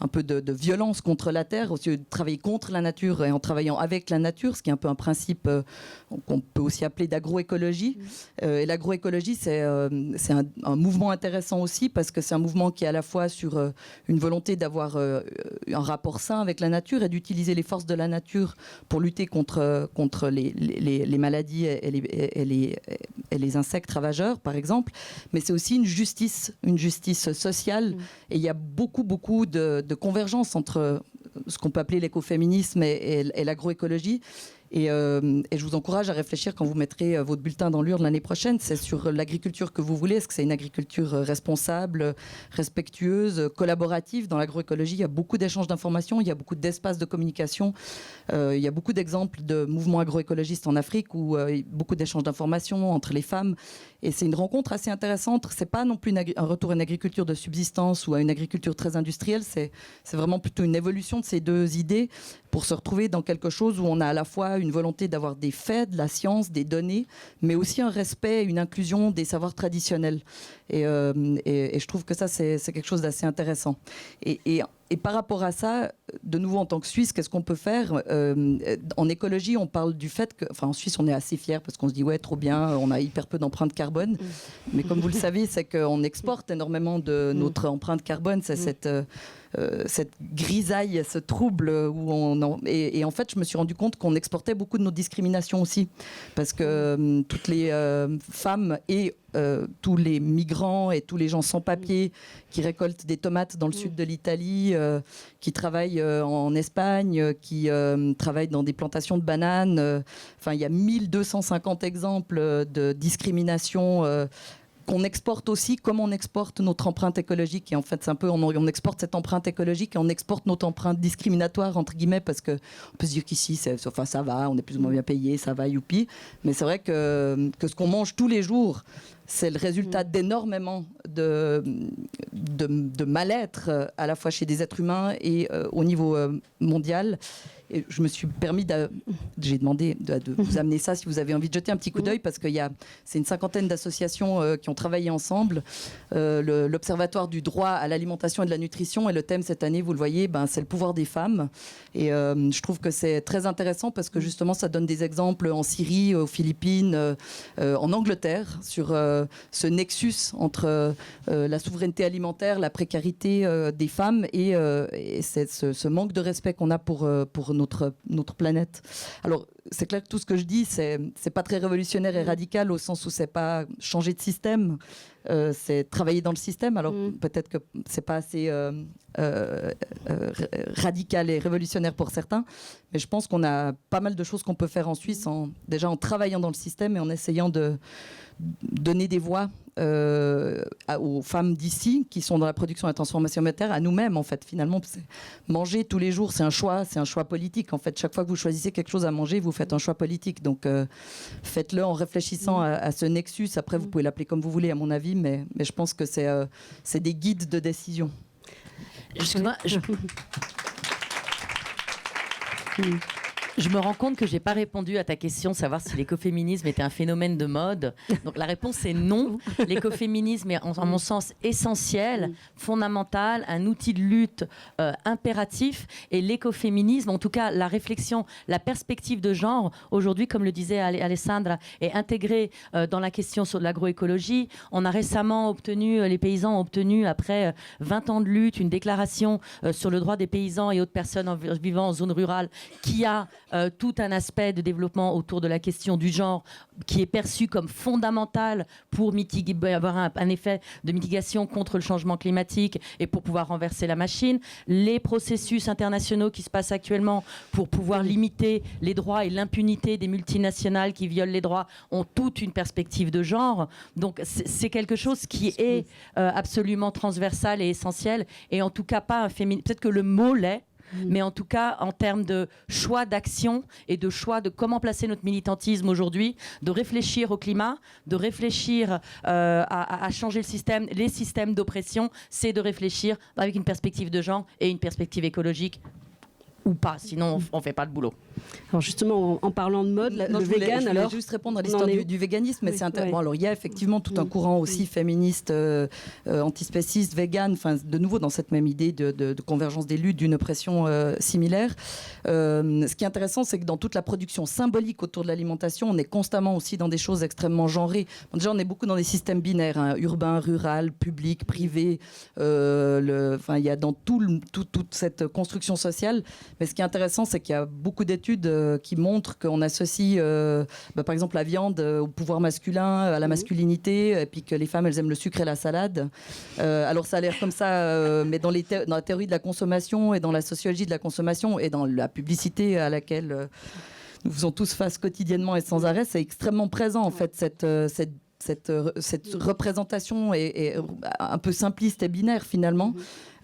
un peu de violence contre la terre, aussi de travailler contre la nature et en travaillant avec la nature, ce qui est un peu un principe qu'on peut aussi appeler d'agroécologie. Et l'agroécologie, c'est un mouvement intéressant aussi parce que c'est un mouvement qui est à la fois sur une volonté d'avoir un rapport sain avec la nature et d'utiliser les forces de la nature pour lutter contre les maladies et les insectes ravageurs, par exemple. Mais c'est aussi une justice sociale. Et il y a beaucoup de convergence entre ce qu'on peut appeler l'écoféminisme et l'agroécologie. Et je vous encourage à réfléchir quand vous mettrez votre bulletin dans l'urne l'année prochaine. C'est sur l'agriculture que vous voulez. Est-ce que c'est une agriculture responsable, respectueuse, collaborative? Dans l'agroécologie, il y a beaucoup d'échanges d'informations, il y a beaucoup d'espaces de communication. Il y a beaucoup d'exemples de mouvements agroécologistes en Afrique où il y a beaucoup d'échanges d'informations entre les femmes. Et c'est une rencontre assez intéressante. C'est pas non plus un retour à une agriculture de subsistance ou à une agriculture très industrielle. C'est vraiment plutôt une évolution de ces deux idées pour se retrouver dans quelque chose où on a à la fois une volonté d'avoir des faits, de la science, des données, mais aussi un respect, une inclusion des savoirs traditionnels. Et je trouve que ça, c'est quelque chose d'assez intéressant. Et par rapport à ça, de nouveau en tant que Suisse, qu'est-ce qu'on peut faire? En écologie, on parle du fait que, enfin en Suisse, on est assez fiers parce qu'on se dit ouais, trop bien, on a hyper peu d'empreinte carbone. Mais comme vous le savez, c'est qu'on exporte énormément de notre empreinte carbone. C'est cette grisaille, ce trouble où et en fait, je me suis rendu compte qu'on exportait beaucoup de nos discriminations aussi, parce que toutes les femmes et tous les migrants et tous les gens sans papier qui récoltent des tomates dans le sud de l'Italie, qui travaillent en Espagne, qui travaillent dans des plantations de bananes. Enfin, il y a 1250 exemples de discrimination qu'on exporte aussi, comme on exporte notre empreinte écologique. Et en fait, c'est un peu, on exporte cette empreinte écologique et on exporte notre empreinte discriminatoire, entre guillemets, parce qu'on peut se dire qu'ici, ça va, on est plus ou moins bien payé, ça va, youpi. Mais c'est vrai que ce qu'on mange tous les jours, c'est le résultat d'énormément de mal-être, à la fois chez des êtres humains et au niveau mondial. Et je me suis permis j'ai demandé de vous amener ça si vous avez envie de jeter un petit coup d'œil, parce que c'est une 50aine d'associations qui ont travaillé ensemble. L'Observatoire du droit à l'alimentation et de la nutrition, et le thème cette année, vous le voyez, c'est le pouvoir des femmes. Et je trouve que c'est très intéressant parce que justement ça donne des exemples en Syrie, aux Philippines, en Angleterre, sur ce nexus entre la souveraineté alimentaire, la précarité des femmes et ce manque de respect qu'on a pour notre planète. Alors, c'est clair que tout ce que je dis, c'est pas très révolutionnaire et radical au sens où c'est pas changer de système, c'est travailler dans le système. Alors peut-être que c'est pas assez radical et révolutionnaire pour certains, mais je pense qu'on a pas mal de choses qu'on peut faire en Suisse, déjà en travaillant dans le système et en essayant de donner des voix aux femmes d'ici qui sont dans la production et la transformation alimentaire, à nous-mêmes en fait. Finalement, manger tous les jours, c'est un choix politique en fait. Chaque fois que vous choisissez quelque chose à manger, vous faites un choix politique. Donc faites-le en réfléchissant à ce nexus. Après, vous pouvez l'appeler comme vous voulez, à mon avis, mais je pense que c'est des guides de décision. Excuse-moi, je me rends compte que je n'ai pas répondu à ta question, savoir si l'écoféminisme était un phénomène de mode. Donc la réponse est non. L'écoféminisme est, en mon sens, essentiel, fondamental, un outil de lutte impératif. Et l'écoféminisme, en tout cas la réflexion, la perspective de genre, aujourd'hui, comme le disait Alessandra, est intégrée dans la question sur l'agroécologie. On a récemment obtenu, les paysans ont obtenu, après 20 ans de lutte, une déclaration sur le droit des paysans et autres personnes vivant en zone rurale qui a tout un aspect de développement autour de la question du genre qui est perçu comme fondamental pour avoir un effet de mitigation contre le changement climatique et pour pouvoir renverser la machine. Les processus internationaux qui se passent actuellement pour pouvoir limiter les droits et l'impunité des multinationales qui violent les droits ont toute une perspective de genre. Donc c'est quelque chose qui est absolument transversal et essentiel, et en tout cas pas un féminisme. Peut-être que le mot l'est, mais en tout cas, en termes de choix d'action et de choix de comment placer notre militantisme aujourd'hui, de réfléchir au climat, de réfléchir à changer les systèmes d'oppression, c'est de réfléchir avec une perspective de genre et une perspective écologique ou pas, sinon on ne fait pas le boulot. Alors justement, en parlant de mode, le vegan, je voulais juste répondre à l'histoire du véganisme, mais c'est intéressant. Bon, alors il y a effectivement tout un courant aussi féministe, antispéciste, vegan, enfin de nouveau dans cette même idée de convergence des luttes, d'une oppression similaire. Ce qui est intéressant, c'est que dans toute la production symbolique autour de l'alimentation, on est constamment aussi dans des choses extrêmement genrées. Bon, déjà, on est beaucoup dans des systèmes binaires, hein, urbain, rural, public, privé. Il y a dans toute cette construction sociale. Mais ce qui est intéressant, c'est qu'il y a beaucoup d'études qui montrent qu'on associe, par exemple, la viande au pouvoir masculin, à la masculinité, et puis que les femmes, elles aiment le sucre et la salade. Alors, ça a l'air comme ça, mais dans la théorie de la consommation et dans la sociologie de la consommation et dans la publicité à laquelle nous faisons tous face quotidiennement et sans arrêt, c'est extrêmement présent, en fait, cette représentation est un peu simpliste et binaire finalement,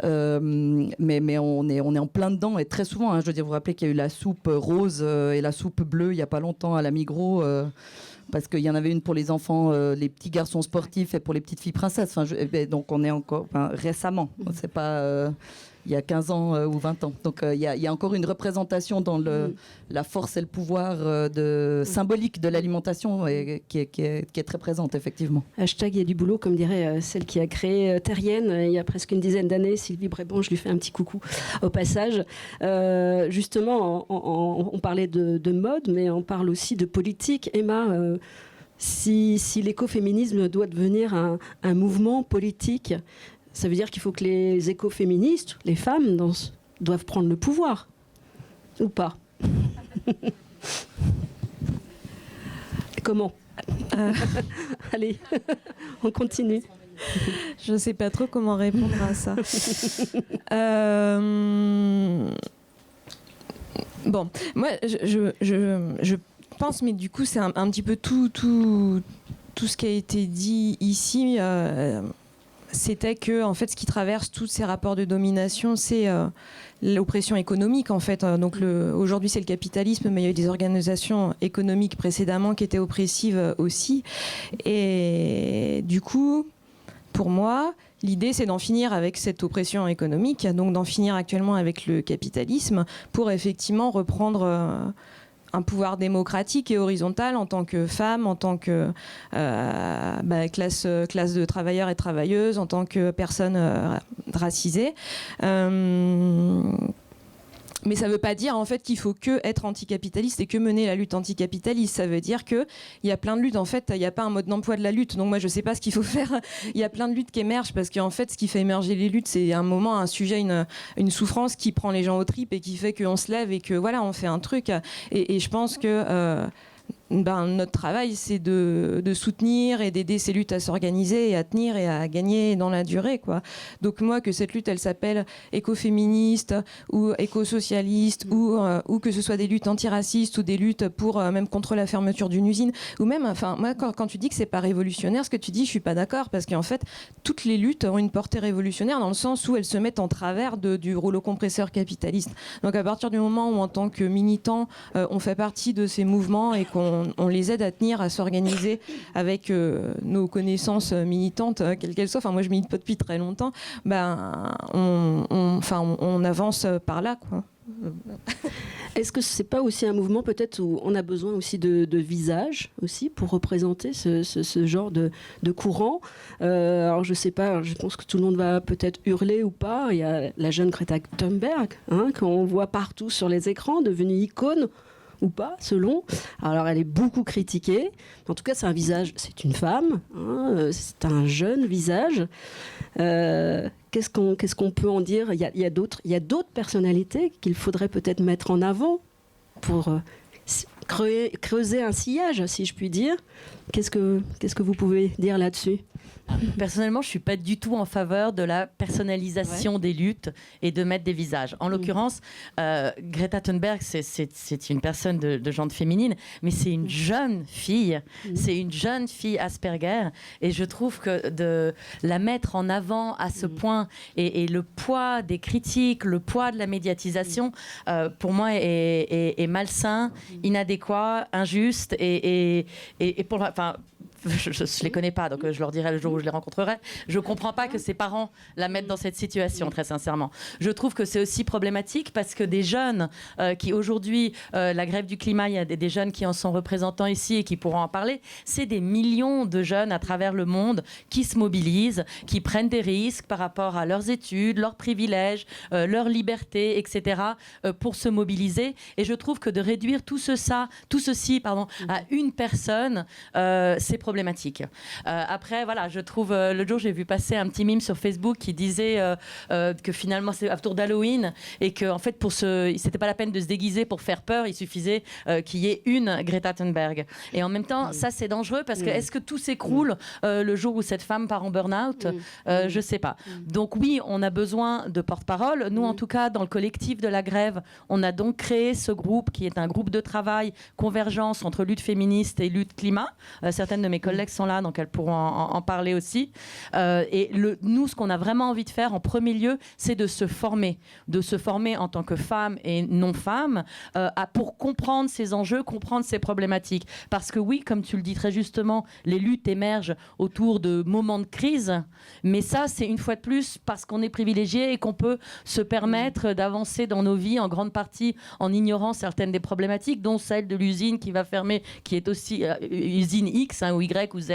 mais on est en plein dedans, et très souvent, hein, je veux dire, vous vous rappelez qu'il y a eu la soupe rose et la soupe bleue il n'y a pas longtemps à la Migros, parce qu'il y en avait une pour les enfants, les petits garçons sportifs, et pour les petites filles princesses. Donc on est encore récemment, c'est pas il y a 15 ans ou 20 ans. Donc il y a encore une représentation dans la force et le pouvoir symbolique de l'alimentation qui est très présente, effectivement. Hashtag il y a du boulot, comme dirait celle qui a créé Terrienne il y a presque une dizaine d'années, Sylvie Brébon, je lui fais un petit coucou au passage. Justement, on parlait de mode, mais on parle aussi de politique. Emma, si l'écoféminisme doit devenir un mouvement politique, ça veut dire qu'il faut que les écoféministes, les femmes, doivent prendre le pouvoir, ou pas? Comment? Allez, on continue. Je ne sais pas trop comment répondre à ça. Bon, moi, je pense, mais du coup, c'est un petit peu tout ce qui a été dit ici. C'était que, en fait, ce qui traverse tous ces rapports de domination, c'est l'oppression économique, en fait. Donc, aujourd'hui, c'est le capitalisme, mais il y a eu des organisations économiques précédemment qui étaient oppressives aussi. Et du coup, pour moi, l'idée, c'est d'en finir avec cette oppression économique, donc d'en finir actuellement avec le capitalisme, pour effectivement reprendre un pouvoir démocratique et horizontal en tant que femme, en tant que classe de travailleurs et travailleuses, en tant que personne racisée. Mais ça ne veut pas dire en fait qu'il faut que être anticapitaliste et que mener la lutte anticapitaliste. Ça veut dire qu'il y a plein de luttes. En fait, il n'y a pas un mode d'emploi de la lutte. Donc moi, je ne sais pas ce qu'il faut faire. Il y a plein de luttes qui émergent parce qu'en fait, ce qui fait émerger les luttes, c'est un moment, un sujet, une souffrance qui prend les gens aux tripes et qui fait qu'on se lève et que voilà, on fait un truc. Et je pense que notre travail, c'est de soutenir et d'aider ces luttes à s'organiser et à tenir et à gagner dans la durée, quoi. Donc moi, que cette lutte, elle s'appelle écoféministe ou éco-socialiste ou que ce soit des luttes antiracistes ou des luttes pour même contre la fermeture d'une usine, ou même, enfin, moi, quand tu dis que c'est pas révolutionnaire, ce que tu dis, je suis pas d'accord, parce qu'en fait, toutes les luttes ont une portée révolutionnaire dans le sens où elles se mettent en travers du rouleau compresseur capitaliste. Donc à partir du moment où, en tant que militants, on fait partie de ces mouvements et qu'on les aide à tenir, à s'organiser avec nos connaissances militantes, quelles qu'elles soient. Enfin, moi, je milite pas depuis très longtemps. On avance par là, quoi. Est-ce que c'est pas aussi un mouvement peut-être où on a besoin aussi de visages aussi pour représenter ce genre de courant? Alors je sais pas, je pense que tout le monde va peut-être hurler ou pas. Il y a la jeune Greta Thunberg, qu'on voit partout sur les écrans, devenue icône ou pas, selon. Alors elle est beaucoup critiquée. En tout cas, c'est un visage, c'est une femme, c'est un jeune visage. Qu'est-ce qu'on peut en dire? Il y a d'autres personnalités qu'il faudrait peut-être mettre en avant pour creuser un sillage, si je puis dire. Qu'est-ce que vous pouvez dire là-dessus? Personnellement, je ne suis pas du tout en faveur de la personnalisation des luttes et de mettre des visages. En l'occurrence, Greta Thunberg, c'est une personne de genre féminine, mais c'est une jeune fille. C'est une jeune fille Asperger. Et je trouve que de la mettre en avant à ce point et le poids des critiques, le poids de la médiatisation, pour moi, est malsain, inadéquat, injuste et pour... Enfin, je ne les connais pas, donc je leur dirai le jour où je les rencontrerai. Je ne comprends pas que ses parents la mettent dans cette situation, très sincèrement. Je trouve que c'est aussi problématique parce que des jeunes qui aujourd'hui, la grève du climat, il y a des jeunes qui en sont représentants ici et qui pourront en parler, c'est des millions de jeunes à travers le monde qui se mobilisent, qui prennent des risques par rapport à leurs études, leurs privilèges, leur liberté, etc., pour se mobiliser. Et je trouve que de réduire tout ceci à une personne, c'est problématique. Après, voilà, je trouve, l'autre jour, j'ai vu passer un petit meme sur Facebook qui disait que finalement, c'est à tour d'Halloween et qu'en fait, c'était pas la peine de se déguiser pour faire peur, il suffisait qu'il y ait une Greta Thunberg. Et en même temps, ça, c'est dangereux parce que est-ce que tout s'écroule le jour où cette femme part en burn-out? Je sais pas. Donc oui, on a besoin de porte-parole. Nous, en tout cas, dans le collectif de la grève, on a donc créé ce groupe qui est un groupe de travail, convergence entre lutte féministe et lutte climat. Certaines de mes collègues sont là, donc elles pourront en parler aussi. Nous, ce qu'on a vraiment envie de faire en premier lieu, c'est de se former en tant que femme et non-femme pour comprendre ces enjeux, comprendre ces problématiques. Parce que oui, comme tu le dis très justement, les luttes émergent autour de moments de crise, mais ça, c'est une fois de plus parce qu'on est privilégié et qu'on peut se permettre d'avancer dans nos vies en grande partie en ignorant certaines des problématiques, dont celle de l'usine qui va fermer, qui est aussi usine X, ou Y ou Z,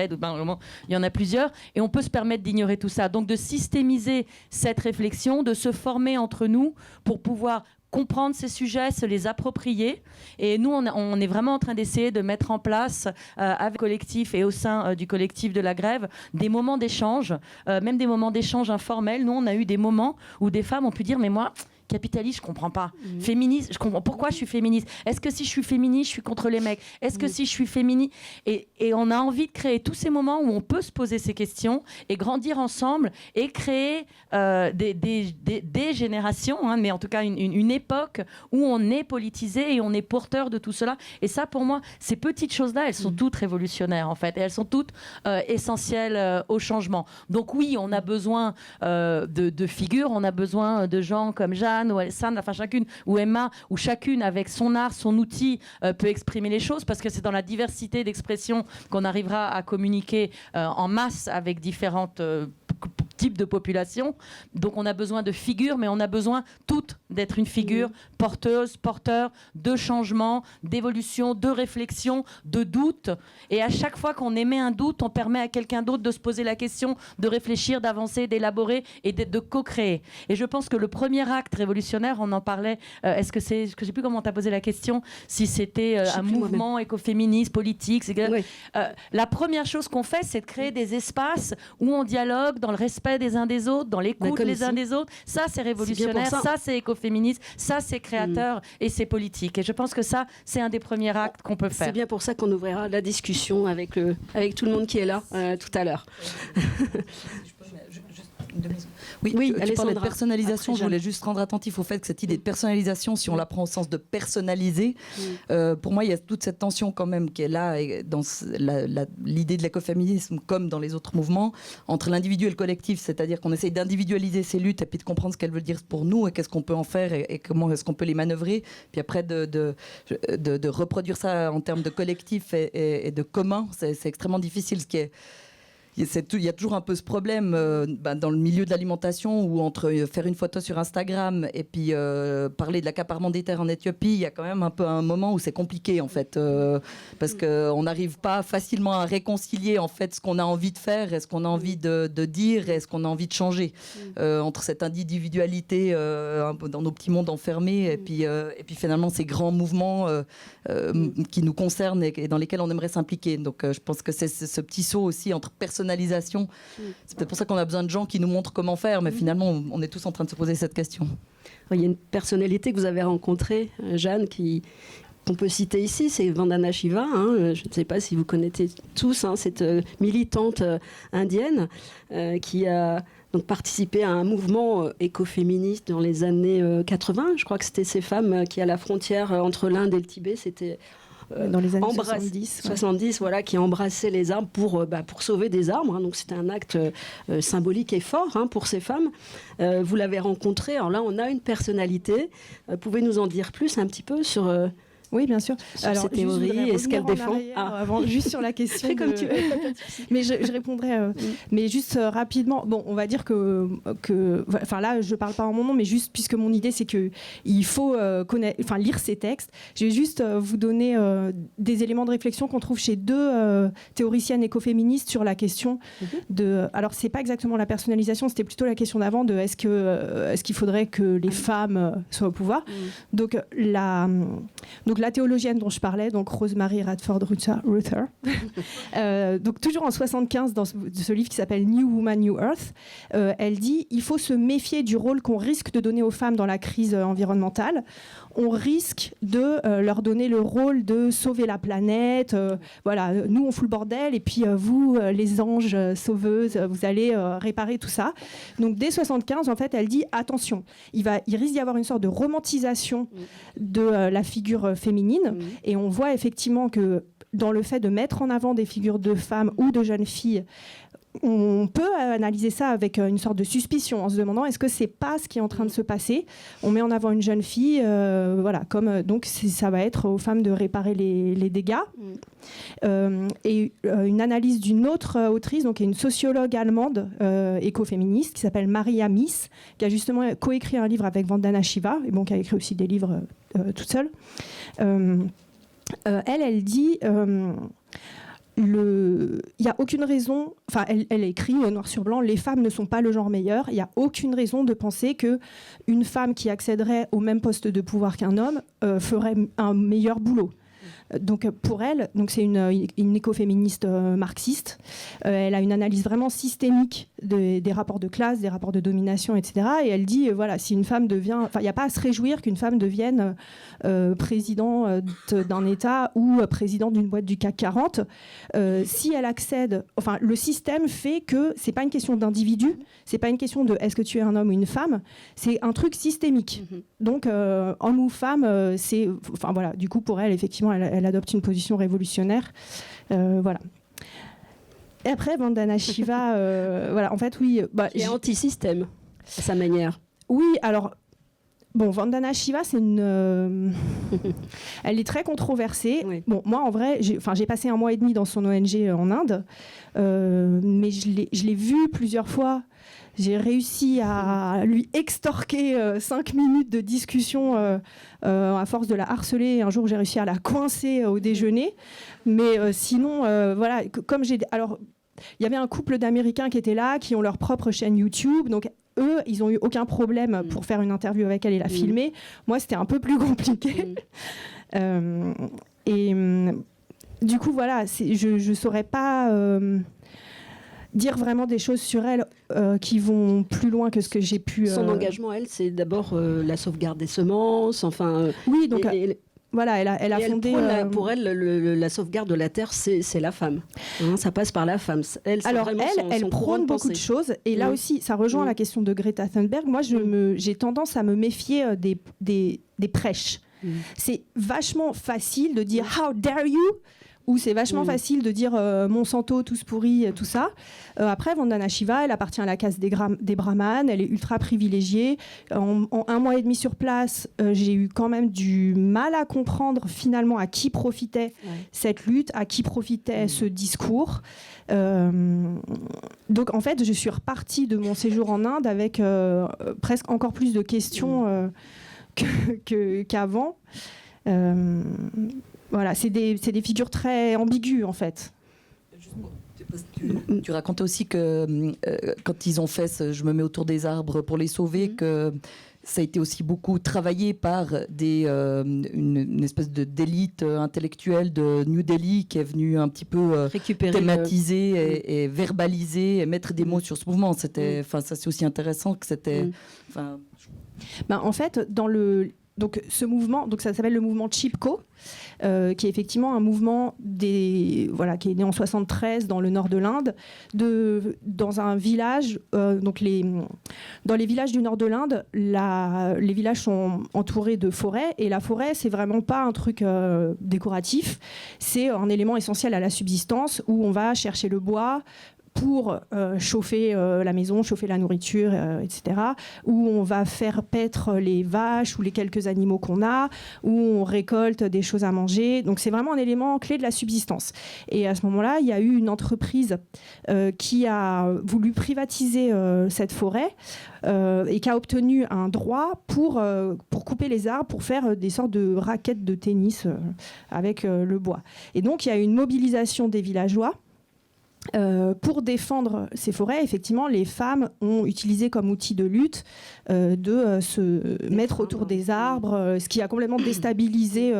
il y en a plusieurs, et on peut se permettre d'ignorer tout ça. Donc de systémiser cette réflexion, de se former entre nous pour pouvoir comprendre ces sujets, se les approprier. Et nous, on est vraiment en train d'essayer de mettre en place, avec le collectif et au sein du collectif de la grève, des moments d'échange, même des moments d'échange informels. Nous, on a eu des moments où des femmes ont pu dire « mais moi, capitaliste, je comprends pas. Féministe, je comprends. Pourquoi je suis féministe? Est-ce que si je suis féministe, je suis contre les mecs? Est-ce que si je suis féministe... » Et on a envie de créer tous ces moments où on peut se poser ces questions et grandir ensemble et créer des générations, mais en tout cas une époque où on est politisé et on est porteur de tout cela. Et ça, pour moi, ces petites choses-là, elles sont toutes révolutionnaires, en fait. Et elles sont toutes essentielles au changement. Donc oui, on a besoin de figures, on a besoin de gens comme Jeanne, ou Alessandre, enfin chacune, ou Emma, où chacune avec son art, son outil peut exprimer les choses, parce que c'est dans la diversité d'expression qu'on arrivera à communiquer en masse avec différentes types de populations. Donc on a besoin de figures, mais on a besoin toutes d'être une figure porteur de changement, d'évolution, de réflexion, de doute. Et à chaque fois qu'on émet un doute, on permet à quelqu'un d'autre de se poser la question, de réfléchir, d'avancer, d'élaborer et de co-créer. Et je pense que le premier acte révolutionnaire, on en parlait, est-ce que c'est, je ne sais plus comment tu as posé la question, si c'était un mouvement écoféministe, politique. La première chose qu'on fait, c'est de créer des espaces où on dialogue dans le respect des uns des autres, dans l'écoute les uns des autres. Ça, c'est révolutionnaire, ça, c'est écoféministe, ça, c'est créateur et c'est politique. Et je pense que ça, c'est un des premiers actes qu'on peut faire. C'est bien pour ça qu'on ouvrira la discussion avec tout le monde qui est là tout à l'heure. Oui, tu parlais de personnalisation. Après, je voulais juste rendre attentif au fait que cette idée de personnalisation, si on la prend au sens de personnaliser, pour moi, il y a toute cette tension quand même qui est là dans l'idée de l'écoféminisme, comme dans les autres mouvements, entre l'individu et le collectif. C'est-à-dire qu'on essaye d'individualiser ces luttes et puis de comprendre ce qu'elles veulent dire pour nous et qu'est-ce qu'on peut en faire et comment est-ce qu'on peut les manœuvrer. Puis après, de reproduire ça en termes de collectif et de commun, c'est extrêmement difficile. Ce qui est... Il y a toujours un peu ce problème dans le milieu de l'alimentation où entre faire une photo sur Instagram et puis parler de l'accaparement des terres en Éthiopie, il y a quand même un peu un moment où c'est compliqué en fait parce qu'on n'arrive pas facilement à réconcilier en fait ce qu'on a envie de faire et ce qu'on a envie de dire et ce qu'on a envie de changer entre cette individualité dans nos petits mondes enfermés et puis finalement ces grands mouvements qui nous concernent et dans lesquels on aimerait s'impliquer. Donc je pense que c'est ce petit saut aussi entre personnalisation. C'est peut-être pour ça qu'on a besoin de gens qui nous montrent comment faire, mais finalement, on est tous en train de se poser cette question. Il y a une personnalité que vous avez rencontrée, Jeanne, qu'on peut citer ici, c'est Vandana Shiva. Je ne sais pas si vous connaissez tous cette militante indienne qui a donc participé à un mouvement écoféministe dans les années 80. Je crois que c'était ces femmes qui, à la frontière entre l'Inde et le Tibet, c'était... dans les années 70, voilà, qui embrassaient les arbres pour sauver des arbres. Donc c'était un acte symbolique et fort pour ces femmes. Vous l'avez rencontrée. Alors là, on a une personnalité. Pouvez nous en dire plus un petit peu sur... Oui, bien sûr. Alors, ces théories et ce qu'elle défend. Avant, juste sur la question. Comme tu veux. Mais je répondrai. Mais juste rapidement. Bon, on va dire que. Enfin là, je parle pas en mon nom, mais juste puisque mon idée c'est que il faut lire ces textes. Je vais juste vous donner des éléments de réflexion qu'on trouve chez deux théoriciennes écoféministes sur la question de. Alors c'est pas exactement la personnalisation, c'était plutôt la question d'avant de est-ce qu'il faudrait que les femmes soient au pouvoir. Donc la théologienne dont je parlais, donc Rosemary Radford Ruether, donc toujours en 75 dans ce livre qui s'appelle New Woman, New Earth, elle dit il faut se méfier du rôle qu'on risque de donner aux femmes dans la crise environnementale. On risque de leur donner le rôle de sauver la planète. Voilà, nous on fout le bordel et puis vous, les anges sauveuses, vous allez réparer tout ça. Donc dès 75, en fait, elle dit attention, il risque d'y avoir une sorte de romantisation de la figure féminine et on voit effectivement que dans le fait de mettre en avant des figures de femmes ou de jeunes filles, on peut analyser ça avec une sorte de suspicion en se demandant est-ce que c'est pas ce qui est en train de se passer. On met en avant une jeune fille, donc ça va être aux femmes de réparer les dégâts. Et une analyse d'une autre autrice, donc une sociologue allemande écoféministe qui s'appelle Maria Mies, qui a justement coécrit un livre avec Vandana Shiva et qui a écrit aussi des livres toute seule. Elle dit il n'y a aucune raison, enfin elle écrit noir sur blanc, les femmes ne sont pas le genre meilleur, il n'y a aucune raison de penser qu'une femme qui accéderait au même poste de pouvoir qu'un homme ferait un meilleur boulot. Donc pour elle, donc c'est une écoféministe marxiste. Elle a une analyse vraiment systémique des rapports de classe, des rapports de domination, etc. Et elle dit voilà, si une femme devient, enfin il n'y a pas à se réjouir qu'une femme devienne présidente d'un État ou présidente d'une boîte du CAC 40. Si elle accède, enfin le système fait que c'est pas une question d'individu, c'est pas une question de est-ce que tu es un homme ou une femme, c'est un truc systémique. Donc homme ou femme, c'est, enfin voilà, du coup pour elle effectivement elle adopte une position révolutionnaire, voilà. Et après Vandana Shiva, voilà, en fait oui, qui est anti-système à sa manière. Oui, alors bon, Vandana Shiva, c'est une, elle est très controversée. Oui. Bon, moi en vrai, j'ai passé 1 mois et demi dans son ONG en Inde, mais je l'ai vue plusieurs fois. J'ai réussi à lui extorquer 5 minutes de discussion à force de la harceler. Un jour, j'ai réussi à la coincer au déjeuner. Mais sinon, voilà, alors, il y avait un couple d'Américains qui étaient là, qui ont leur propre chaîne YouTube. Donc, eux, ils n'ont eu aucun problème pour faire une interview avec elle et la filmer. Moi, c'était un peu plus compliqué. Du coup, voilà, je ne saurais pas... dire vraiment des choses sur elle qui vont plus loin que ce que j'ai pu... Son engagement, elle, c'est d'abord la sauvegarde des semences, enfin... oui, donc... Voilà, elle a fondé... pour elle, la sauvegarde de la terre, c'est la femme. Hein, ça passe par la femme. Elle prône beaucoup de choses. Et là aussi, ça rejoint la question de Greta Thunberg. Moi, j'ai tendance à me méfier des prêches. C'est vachement facile de dire « How dare you ?» ou c'est vachement facile de dire Monsanto, tous pourris, tout ça. Après, Vandana Shiva, elle appartient à la caste des brahmanes, elle est ultra privilégiée. En 1 mois et demi sur place, j'ai eu quand même du mal à comprendre finalement à qui profitait cette lutte, à qui profitait ce discours. Donc en fait, je suis repartie de mon séjour en Inde avec presque encore plus de questions qu'avant. Voilà, c'est des figures très ambiguës en fait. Tu racontais aussi que quand ils ont fait je me mets autour des arbres pour les sauver, que ça a été aussi beaucoup travaillé par une espèce d'élite intellectuelle de New Delhi qui est venue un petit peu thématiser et verbaliser et mettre des mots sur ce mouvement. Ça c'est aussi intéressant que c'était... En fait, donc ce mouvement, ça s'appelle le mouvement Chipko, qui est effectivement un mouvement qui est né en 73 dans le nord de l'Inde, dans un village. Dans les villages du nord de l'Inde, les villages sont entourés de forêts, et la forêt, c'est vraiment pas un truc décoratif, c'est un élément essentiel à la subsistance où on va chercher le bois pour chauffer la maison, chauffer la nourriture, etc., où on va faire paître les vaches ou les quelques animaux qu'on a, où on récolte des choses à manger. Donc c'est vraiment un élément clé de la subsistance. Et à ce moment-là, il y a eu une entreprise qui a voulu privatiser cette forêt et qui a obtenu un droit pour couper les arbres, pour faire des sortes de raquettes de tennis avec le bois. Et donc il y a eu une mobilisation des villageois pour défendre ces forêts. Effectivement, les femmes ont utilisé comme outil de lutte de se mettre autour des arbres, ce qui a complètement déstabilisé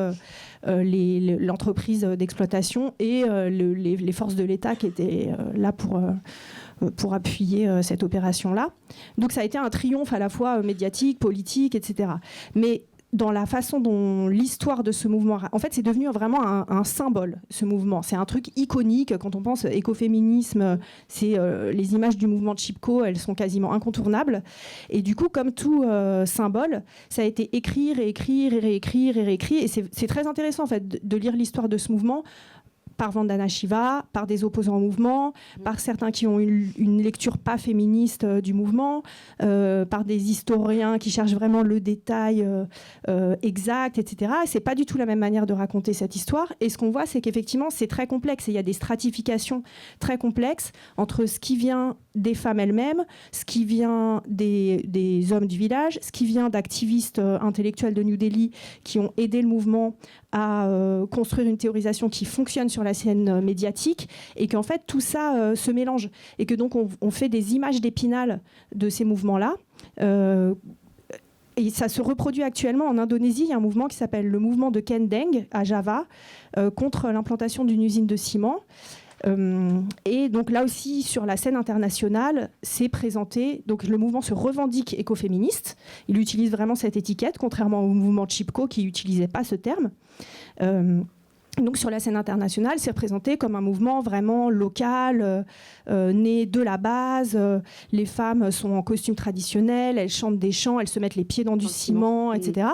l'entreprise d'exploitation et les forces de l'État qui étaient là pour appuyer cette opération-là. Donc ça a été un triomphe à la fois médiatique, politique, etc. Mais dans la façon dont l'histoire de ce mouvement... En fait, c'est devenu vraiment un symbole, ce mouvement. C'est un truc iconique. Quand on pense écoféminisme, les images du mouvement Chipko, elles sont quasiment incontournables. Et du coup, comme tout symbole, ça a été écrit, réécrit, réécrit. Et c'est très intéressant, en fait, de lire l'histoire de ce mouvement par Vandana Shiva, par des opposants au mouvement, par certains qui ont une lecture pas féministe du mouvement, par des historiens qui cherchent vraiment le détail exact, etc. Et c'est pas du tout la même manière de raconter cette histoire. Et ce qu'on voit, c'est qu'effectivement, c'est très complexe. Et il y a des stratifications très complexes entre ce qui vient des femmes elles-mêmes, ce qui vient des hommes du village, ce qui vient d'activistes intellectuels de New Delhi qui ont aidé le mouvement à construire une théorisation qui fonctionne sur la scène médiatique, et qu'en fait tout ça se mélange, et que donc on fait des images d'Épinal de ces mouvements-là. Et ça se reproduit actuellement en Indonésie. Il y a un mouvement qui s'appelle le mouvement de Kendeng à Java contre l'implantation d'une usine de ciment. Et donc là aussi, sur la scène internationale, c'est présenté. Donc le mouvement se revendique écoféministe. Il utilise vraiment cette étiquette, contrairement au mouvement Chipko qui n'utilisait pas ce terme. Donc sur la scène internationale, c'est représenté comme un mouvement vraiment local, né de la base. Les femmes sont en costume traditionnel, elles chantent des chants, elles se mettent les pieds dans du ciment, etc.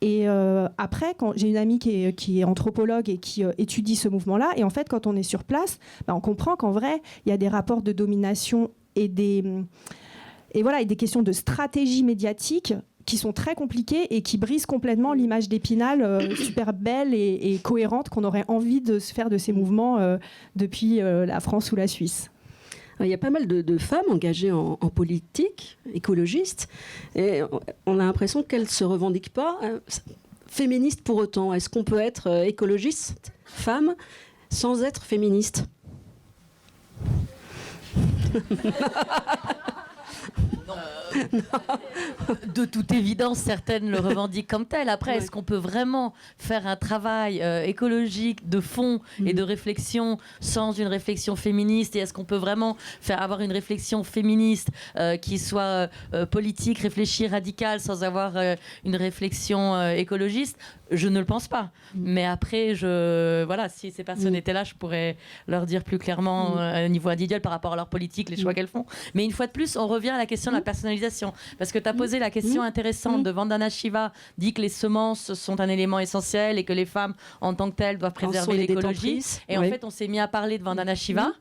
Et après, quand j'ai une amie qui est anthropologue et qui étudie ce mouvement-là, et en fait, quand on est sur place, on comprend qu'en vrai, il y a des rapports de domination et des questions de stratégie médiatique qui sont très compliquées et qui brisent complètement l'image d'Épinal super belle et cohérente qu'on aurait envie de se faire de ces mouvements depuis la France ou la Suisse. Il y a pas mal de femmes engagées en politique, écologistes, et on a l'impression qu'elles ne se revendiquent pas féministes pour autant. Est-ce qu'on peut être écologiste, femme, sans être féministe ? De toute évidence, certaines le revendiquent comme tel. Après, est-ce qu'on peut vraiment faire un travail écologique de fond et de réflexion sans une réflexion féministe? Et est-ce qu'on peut vraiment avoir une réflexion féministe qui soit politique, réfléchie, radicale, sans avoir une réflexion écologiste? Je ne le pense pas. Mais après, si ces personnes étaient là, je pourrais leur dire plus clairement au niveau individuel par rapport à leur politique, les choix qu'elles font. Mais une fois de plus, on revient à la question de la personnalisation. Parce que tu as posé la question intéressante de Vandana Shiva, dit que les semences sont un élément essentiel et que les femmes, en tant que telles, doivent préserver l'écologie. Et en fait, on s'est mis à parler de Vandana Shiva.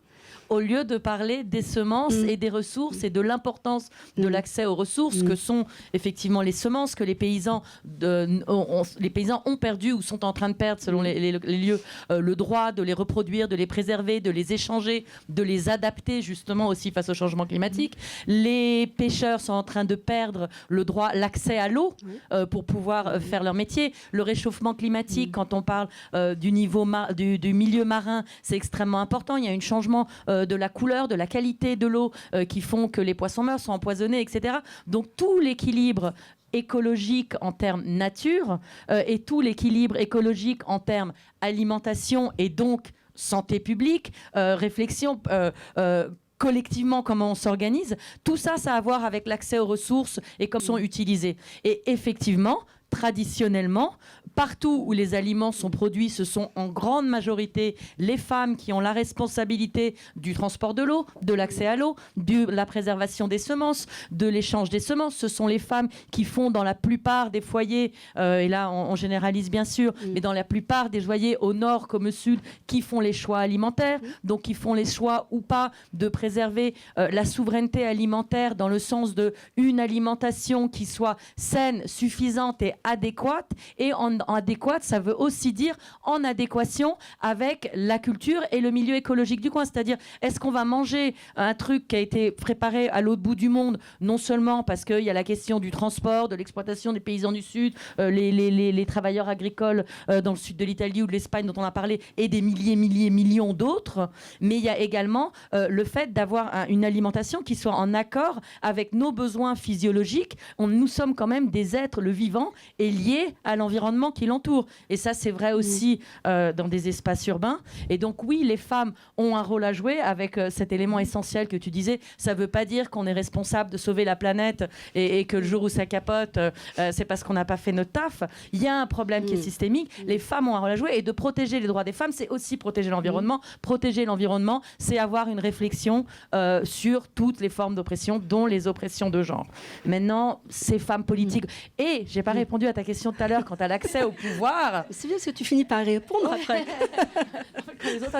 Au lieu de parler des semences et des ressources et de l'importance de l'accès aux ressources que sont effectivement les semences que les paysans ont perdu ou sont en train de perdre selon les lieux, le droit de les reproduire, de les préserver, de les échanger, de les adapter justement aussi face au changement climatique. Les pêcheurs sont en train de perdre le droit, l'accès à l'eau pour pouvoir faire leur métier. Le réchauffement climatique, quand on parle du niveau du milieu marin, c'est extrêmement important. Il y a un changement de la couleur, de la qualité de l'eau qui font que les poissons meurent, sont empoisonnés, etc. Donc tout l'équilibre écologique en termes nature et tout l'équilibre écologique en termes alimentation et donc santé publique, réflexion collectivement comment on s'organise, tout ça, ça a à voir avec l'accès aux ressources et comment sont utilisées. Et effectivement, traditionnellement, partout où les aliments sont produits, ce sont en grande majorité les femmes qui ont la responsabilité du transport de l'eau, de l'accès à l'eau, de la préservation des semences, de l'échange des semences. Ce sont les femmes qui font dans la plupart des foyers, et là on généralise bien sûr, mais dans la plupart des foyers au nord comme au sud, qui font les choix alimentaires, donc qui font les choix ou pas de préserver la souveraineté alimentaire dans le sens d'une alimentation qui soit saine, suffisante et adéquate. Et en adéquate, ça veut aussi dire en adéquation avec la culture et le milieu écologique du coin. C'est-à-dire, est-ce qu'on va manger un truc qui a été préparé à l'autre bout du monde, non seulement parce qu'il y a la question du transport, de l'exploitation des paysans du Sud, les travailleurs agricoles dans le sud de l'Italie ou de l'Espagne dont on a parlé, et des millions d'autres, mais il y a également le fait d'avoir une alimentation qui soit en accord avec nos besoins physiologiques. Nous sommes quand même des êtres, le vivant est lié à l'environnement qui l'entoure. Et ça, c'est vrai aussi dans des espaces urbains. Et donc, oui, les femmes ont un rôle à jouer avec cet élément essentiel que tu disais. Ça ne veut pas dire qu'on est responsable de sauver la planète et que le jour où ça capote, c'est parce qu'on n'a pas fait notre taf. Il y a un problème qui est systémique. Les femmes ont un rôle à jouer. Et de protéger les droits des femmes, c'est aussi protéger l'environnement. Protéger l'environnement, c'est avoir une réflexion sur toutes les formes d'oppression, dont les oppressions de genre. Maintenant, ces femmes politiques... Et j'ai pas répondu à ta question tout à l'heure quant à l'accès au pouvoir. C'est bien parce que tu finis par répondre après. Les autres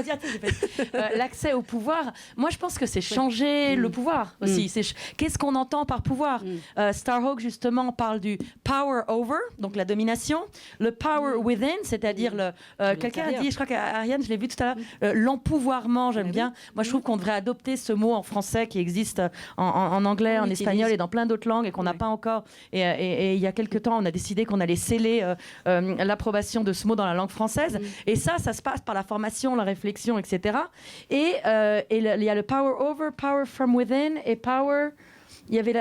l'accès au pouvoir, moi je pense que c'est changer le pouvoir aussi. Qu'est-ce qu'on entend par pouvoir? Starhawk justement parle du power over, donc la domination, le power within, c'est-à-dire quelqu'un a dit, je crois qu'Ariane, je l'ai vu tout à l'heure, l'empouvoirment, j'aime bien. Moi je trouve qu'on devrait adopter ce mot en français qui existe en anglais, en espagnol et dans plein d'autres langues et qu'on n'a pas encore. Et il y a quelques temps, on a décidé qu'on allait sceller l'approbation de ce mot dans la langue française. Et ça se passe par la formation, la réflexion, etc. Et il y a le power over, power from within et power... Il y avait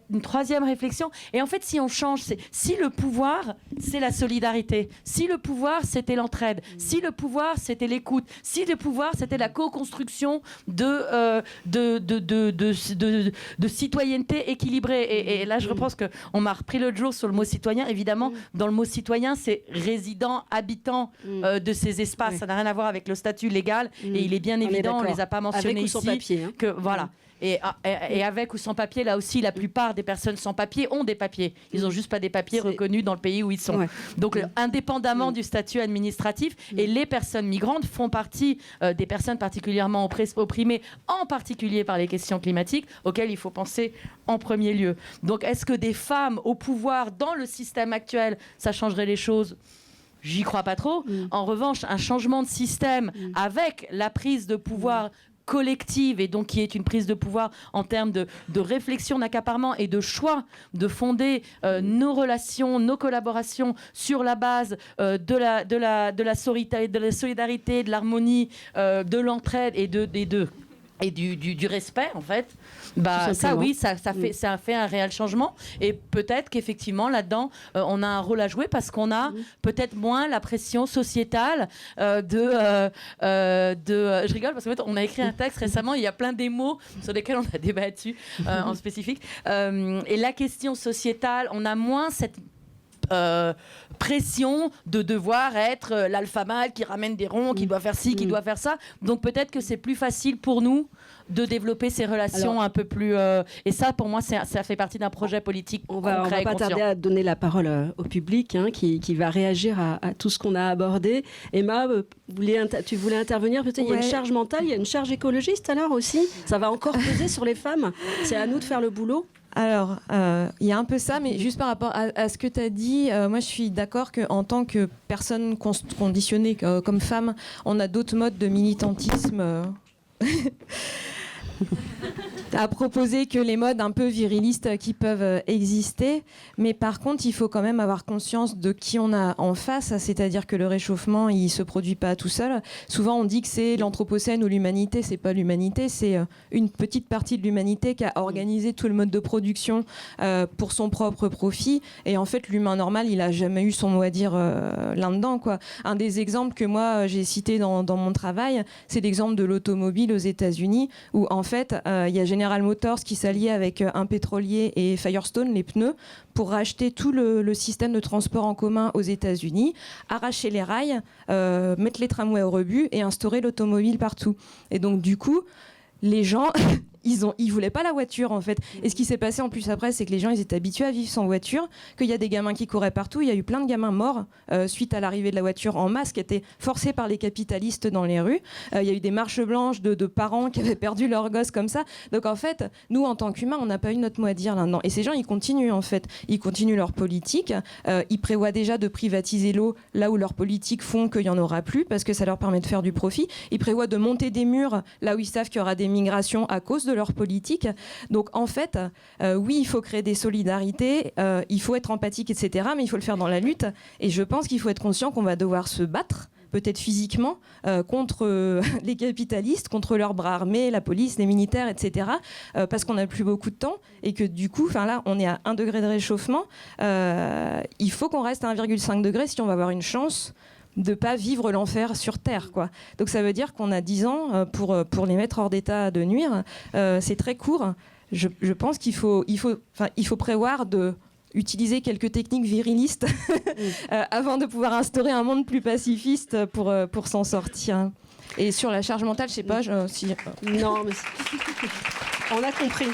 une troisième réflexion. Et en fait, si on change, si le pouvoir, c'est la solidarité, si le pouvoir, c'était l'entraide, si le pouvoir, c'était l'écoute, si le pouvoir, c'était la co-construction de citoyenneté équilibrée. Et là, je reprends ce qu'on m'a repris l'autre jour sur le mot citoyen. Évidemment, dans le mot citoyen, c'est résident, habitant de ces espaces. Ça n'a rien à voir avec le statut légal. Et il est bien évident, on ne les a pas mentionnés ici. Avec ou sans papier. Que, voilà. Et avec ou sans papier, là aussi, la plupart des personnes sans papier ont des papiers. Ils n'ont juste pas des papiers reconnus dans le pays où ils sont. Donc, indépendamment du statut administratif, et les personnes migrantes font partie des personnes particulièrement opprimées, en particulier par les questions climatiques, auxquelles il faut penser en premier lieu. Donc, est-ce que des femmes au pouvoir dans le système actuel, ça changerait les choses ? J'y crois pas trop. En revanche, un changement de système avec la prise de pouvoir collective et donc qui est une prise de pouvoir en termes de réflexion, d'accaparement et de choix de fonder nos relations, nos collaborations sur la base de la solidarité, de l'harmonie, de l'entraide et de et du respect, en fait, ça oui, ça fait un réel changement. Et peut-être qu'effectivement, là-dedans, on a un rôle à jouer parce qu'on a peut-être moins la pression sociétale je rigole parce qu'en fait, on a écrit un texte récemment, il y a plein des mots sur lesquels on a débattu en spécifique. Et la question sociétale, on a moins cette pression de devoir être l'alpha mâle qui ramène des ronds, qui doit faire ci, qui doit faire ça. Donc peut-être que c'est plus facile pour nous de développer ces relations un peu plus... et ça, pour moi, ça fait partie d'un projet politique concret. On va pas tarder à donner la parole au public qui va réagir à tout ce qu'on a abordé. Emma, tu voulais intervenir peut-être. Il y a une charge mentale, il y a une charge écologiste alors aussi. Ça va encore peser sur les femmes. C'est à nous de faire le boulot. Alors, il y a un peu ça, mais juste par rapport à ce que tu as dit, moi je suis d'accord qu'en tant que personne conditionnée comme femme, on a d'autres modes de militantisme à proposer que les modes un peu virilistes qui peuvent exister. Mais par contre, il faut quand même avoir conscience de qui on a en face, c'est-à-dire que le réchauffement, il ne se produit pas tout seul. Souvent, on dit que c'est l'anthropocène ou l'humanité. C'est pas l'humanité, c'est une petite partie de l'humanité qui a organisé tout le mode de production pour son propre profit. Et en fait, l'humain normal, il n'a jamais eu son mot à dire là-dedans, quoi. Un des exemples que moi, j'ai cité dans mon travail, c'est l'exemple de l'automobile aux États-Unis, où en fait, il y a General Motors qui s'alliait avec un pétrolier et Firestone, les pneus, pour racheter tout le système de transport en commun aux États-Unis, arracher les rails, mettre les tramways au rebut et instaurer l'automobile partout. Et donc du coup, les gens... Ils voulaient pas la voiture en fait. Et ce qui s'est passé en plus après, c'est que les gens ils étaient habitués à vivre sans voiture, qu'il y a des gamins qui couraient partout. Il y a eu plein de gamins morts suite à l'arrivée de la voiture en masse qui étaient forcés par les capitalistes dans les rues. Il y a eu des marches blanches de parents qui avaient perdu leurs gosses comme ça. Donc en fait, nous en tant qu'humains, on n'a pas eu notre mot à dire là-dedans. Et ces gens, ils continuent en fait. Ils continuent leur politique. Ils prévoient déjà de privatiser l'eau là où leurs politiques font qu'il y en aura plus parce que ça leur permet de faire du profit. Ils prévoient de monter des murs là où ils savent qu'il y aura des migrations à cause de leur politique. Donc en fait, oui, il faut créer des solidarités, il faut être empathique, etc. Mais il faut le faire dans la lutte. Et je pense qu'il faut être conscient qu'on va devoir se battre, peut-être physiquement, contre les capitalistes, contre leurs bras armés, la police, les militaires, etc. Parce qu'on n'a plus beaucoup de temps et que du coup, là, on est à 1 degré de réchauffement. Il faut qu'on reste à 1,5 degré si on va avoir une chance de ne pas vivre l'enfer sur Terre, quoi. Donc ça veut dire qu'on a 10 ans pour les mettre hors d'état de nuire. C'est très court. Je pense qu'il faut prévoir d'utiliser quelques techniques virilistes avant de pouvoir instaurer un monde plus pacifiste pour s'en sortir. Et sur la charge mentale, je sais pas si... Non, mais on a compris.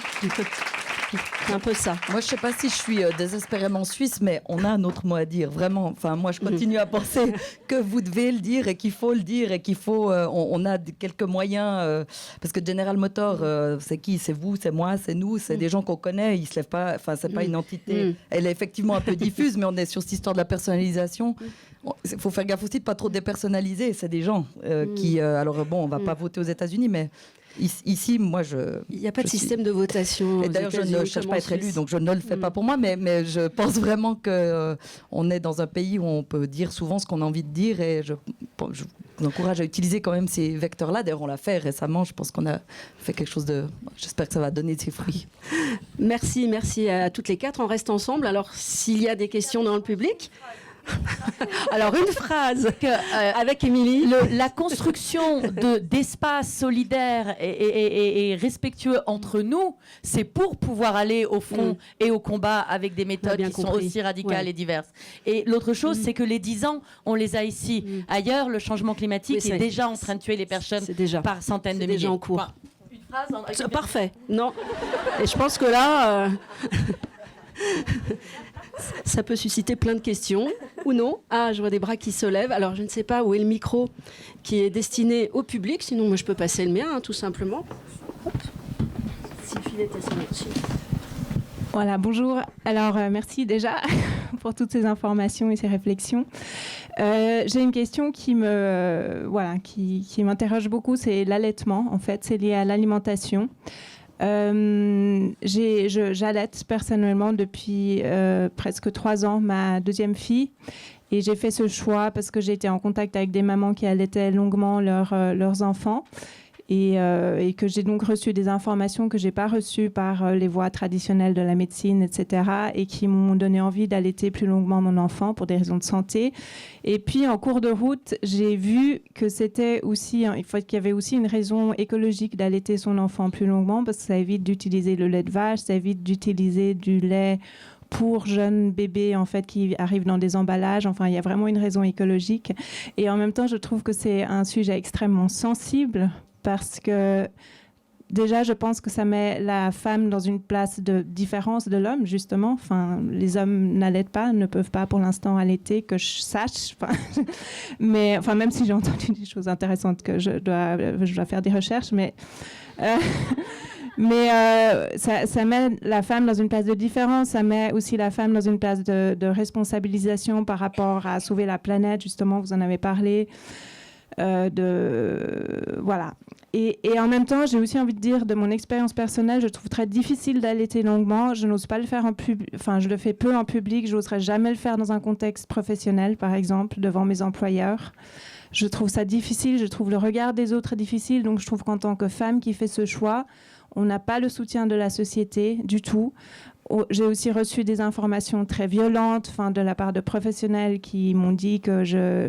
C'est un peu ça. Moi, je sais pas si je suis désespérément suisse, mais on a un autre mot à dire, vraiment. Enfin, moi, je continue à penser que vous devez le dire et qu'il faut le dire et qu'il faut... on a quelques moyens... parce que General Motors, c'est qui? C'est vous, c'est moi, c'est nous, c'est des gens qu'on connaît. Ils se lèvent pas... Enfin, c'est pas une entité... Elle est effectivement un peu diffuse, mais on est sur cette histoire de la personnalisation. Il faut faire gaffe aussi de pas trop dépersonnaliser. C'est des gens qui... alors, bon, on va pas voter aux États-unis, mais... Ici, moi, il n'y a pas de système de votation. Et d'ailleurs, je ne cherche pas à être élue, donc je ne le fais pas pour moi, mais je pense vraiment qu'on est dans un pays où on peut dire souvent ce qu'on a envie de dire, et je vous encourage à utiliser quand même ces vecteurs-là. D'ailleurs, on l'a fait récemment. Je pense qu'on a fait quelque chose de... J'espère que ça va donner ses fruits. Merci à toutes les quatre. On reste ensemble. Alors, s'il y a des questions dans le public... Alors une phrase avec Émilie. La construction d'espaces solidaires et respectueux entre nous, c'est pour pouvoir aller au front et au combat avec des méthodes qui sont aussi radicales et diverses. Et l'autre chose, c'est que les 10 ans, on les a ici. Ailleurs, le changement climatique est déjà en train de tuer les personnes par centaines de milliers. C'est déjà en cours. Enfin, une phrase parfait. Non. Et je pense que là... ça peut susciter plein de questions, ou non? Ah, je vois des bras qui se lèvent. Alors, je ne sais pas où est le micro qui est destiné au public. Sinon, moi, je peux passer le mien, tout simplement. Hop. Si le filet est là-dessus. Voilà, bonjour. Alors, merci déjà pour toutes ces informations et ces réflexions. J'ai une question qui m'interroge beaucoup, c'est l'allaitement. En fait, c'est lié à l'alimentation. J'allaite personnellement depuis presque 3 ans ma deuxième fille, et j'ai fait ce choix parce que j'ai été en contact avec des mamans qui allaitaient longuement leurs enfants, et que j'ai donc reçu des informations que je n'ai pas reçues par les voies traditionnelles de la médecine, etc., et qui m'ont donné envie d'allaiter plus longuement mon enfant pour des raisons de santé. Et puis, en cours de route, j'ai vu que c'était aussi, qu'il y avait aussi une raison écologique d'allaiter son enfant plus longuement, parce que ça évite d'utiliser le lait de vache, ça évite d'utiliser du lait pour jeunes bébés en fait qui arrivent dans des emballages. Enfin, il y a vraiment une raison écologique. Et en même temps, je trouve que c'est un sujet extrêmement sensible parce que déjà, je pense que ça met la femme dans une place de différence de l'homme, justement. Enfin, les hommes n'allaitent pas, ne peuvent pas pour l'instant allaiter, que je sache. Mais enfin, même si j'ai entendu des choses intéressantes, que je dois faire des recherches, mais ça met la femme dans une place de différence, ça met aussi la femme dans une place de responsabilisation par rapport à sauver la planète, justement, vous en avez parlé. Voilà. Et en même temps, j'ai aussi envie de dire, de mon expérience personnelle, je trouve très difficile d'allaiter longuement. Je n'ose pas le faire en public, enfin, je le fais peu en public, je n'oserais jamais le faire dans un contexte professionnel, par exemple, devant mes employeurs. Je trouve ça difficile, je trouve le regard des autres difficile, donc je trouve qu'en tant que femme qui fait ce choix, on n'a pas le soutien de la société du tout. J'ai aussi reçu des informations très violentes de la part de professionnels qui m'ont dit que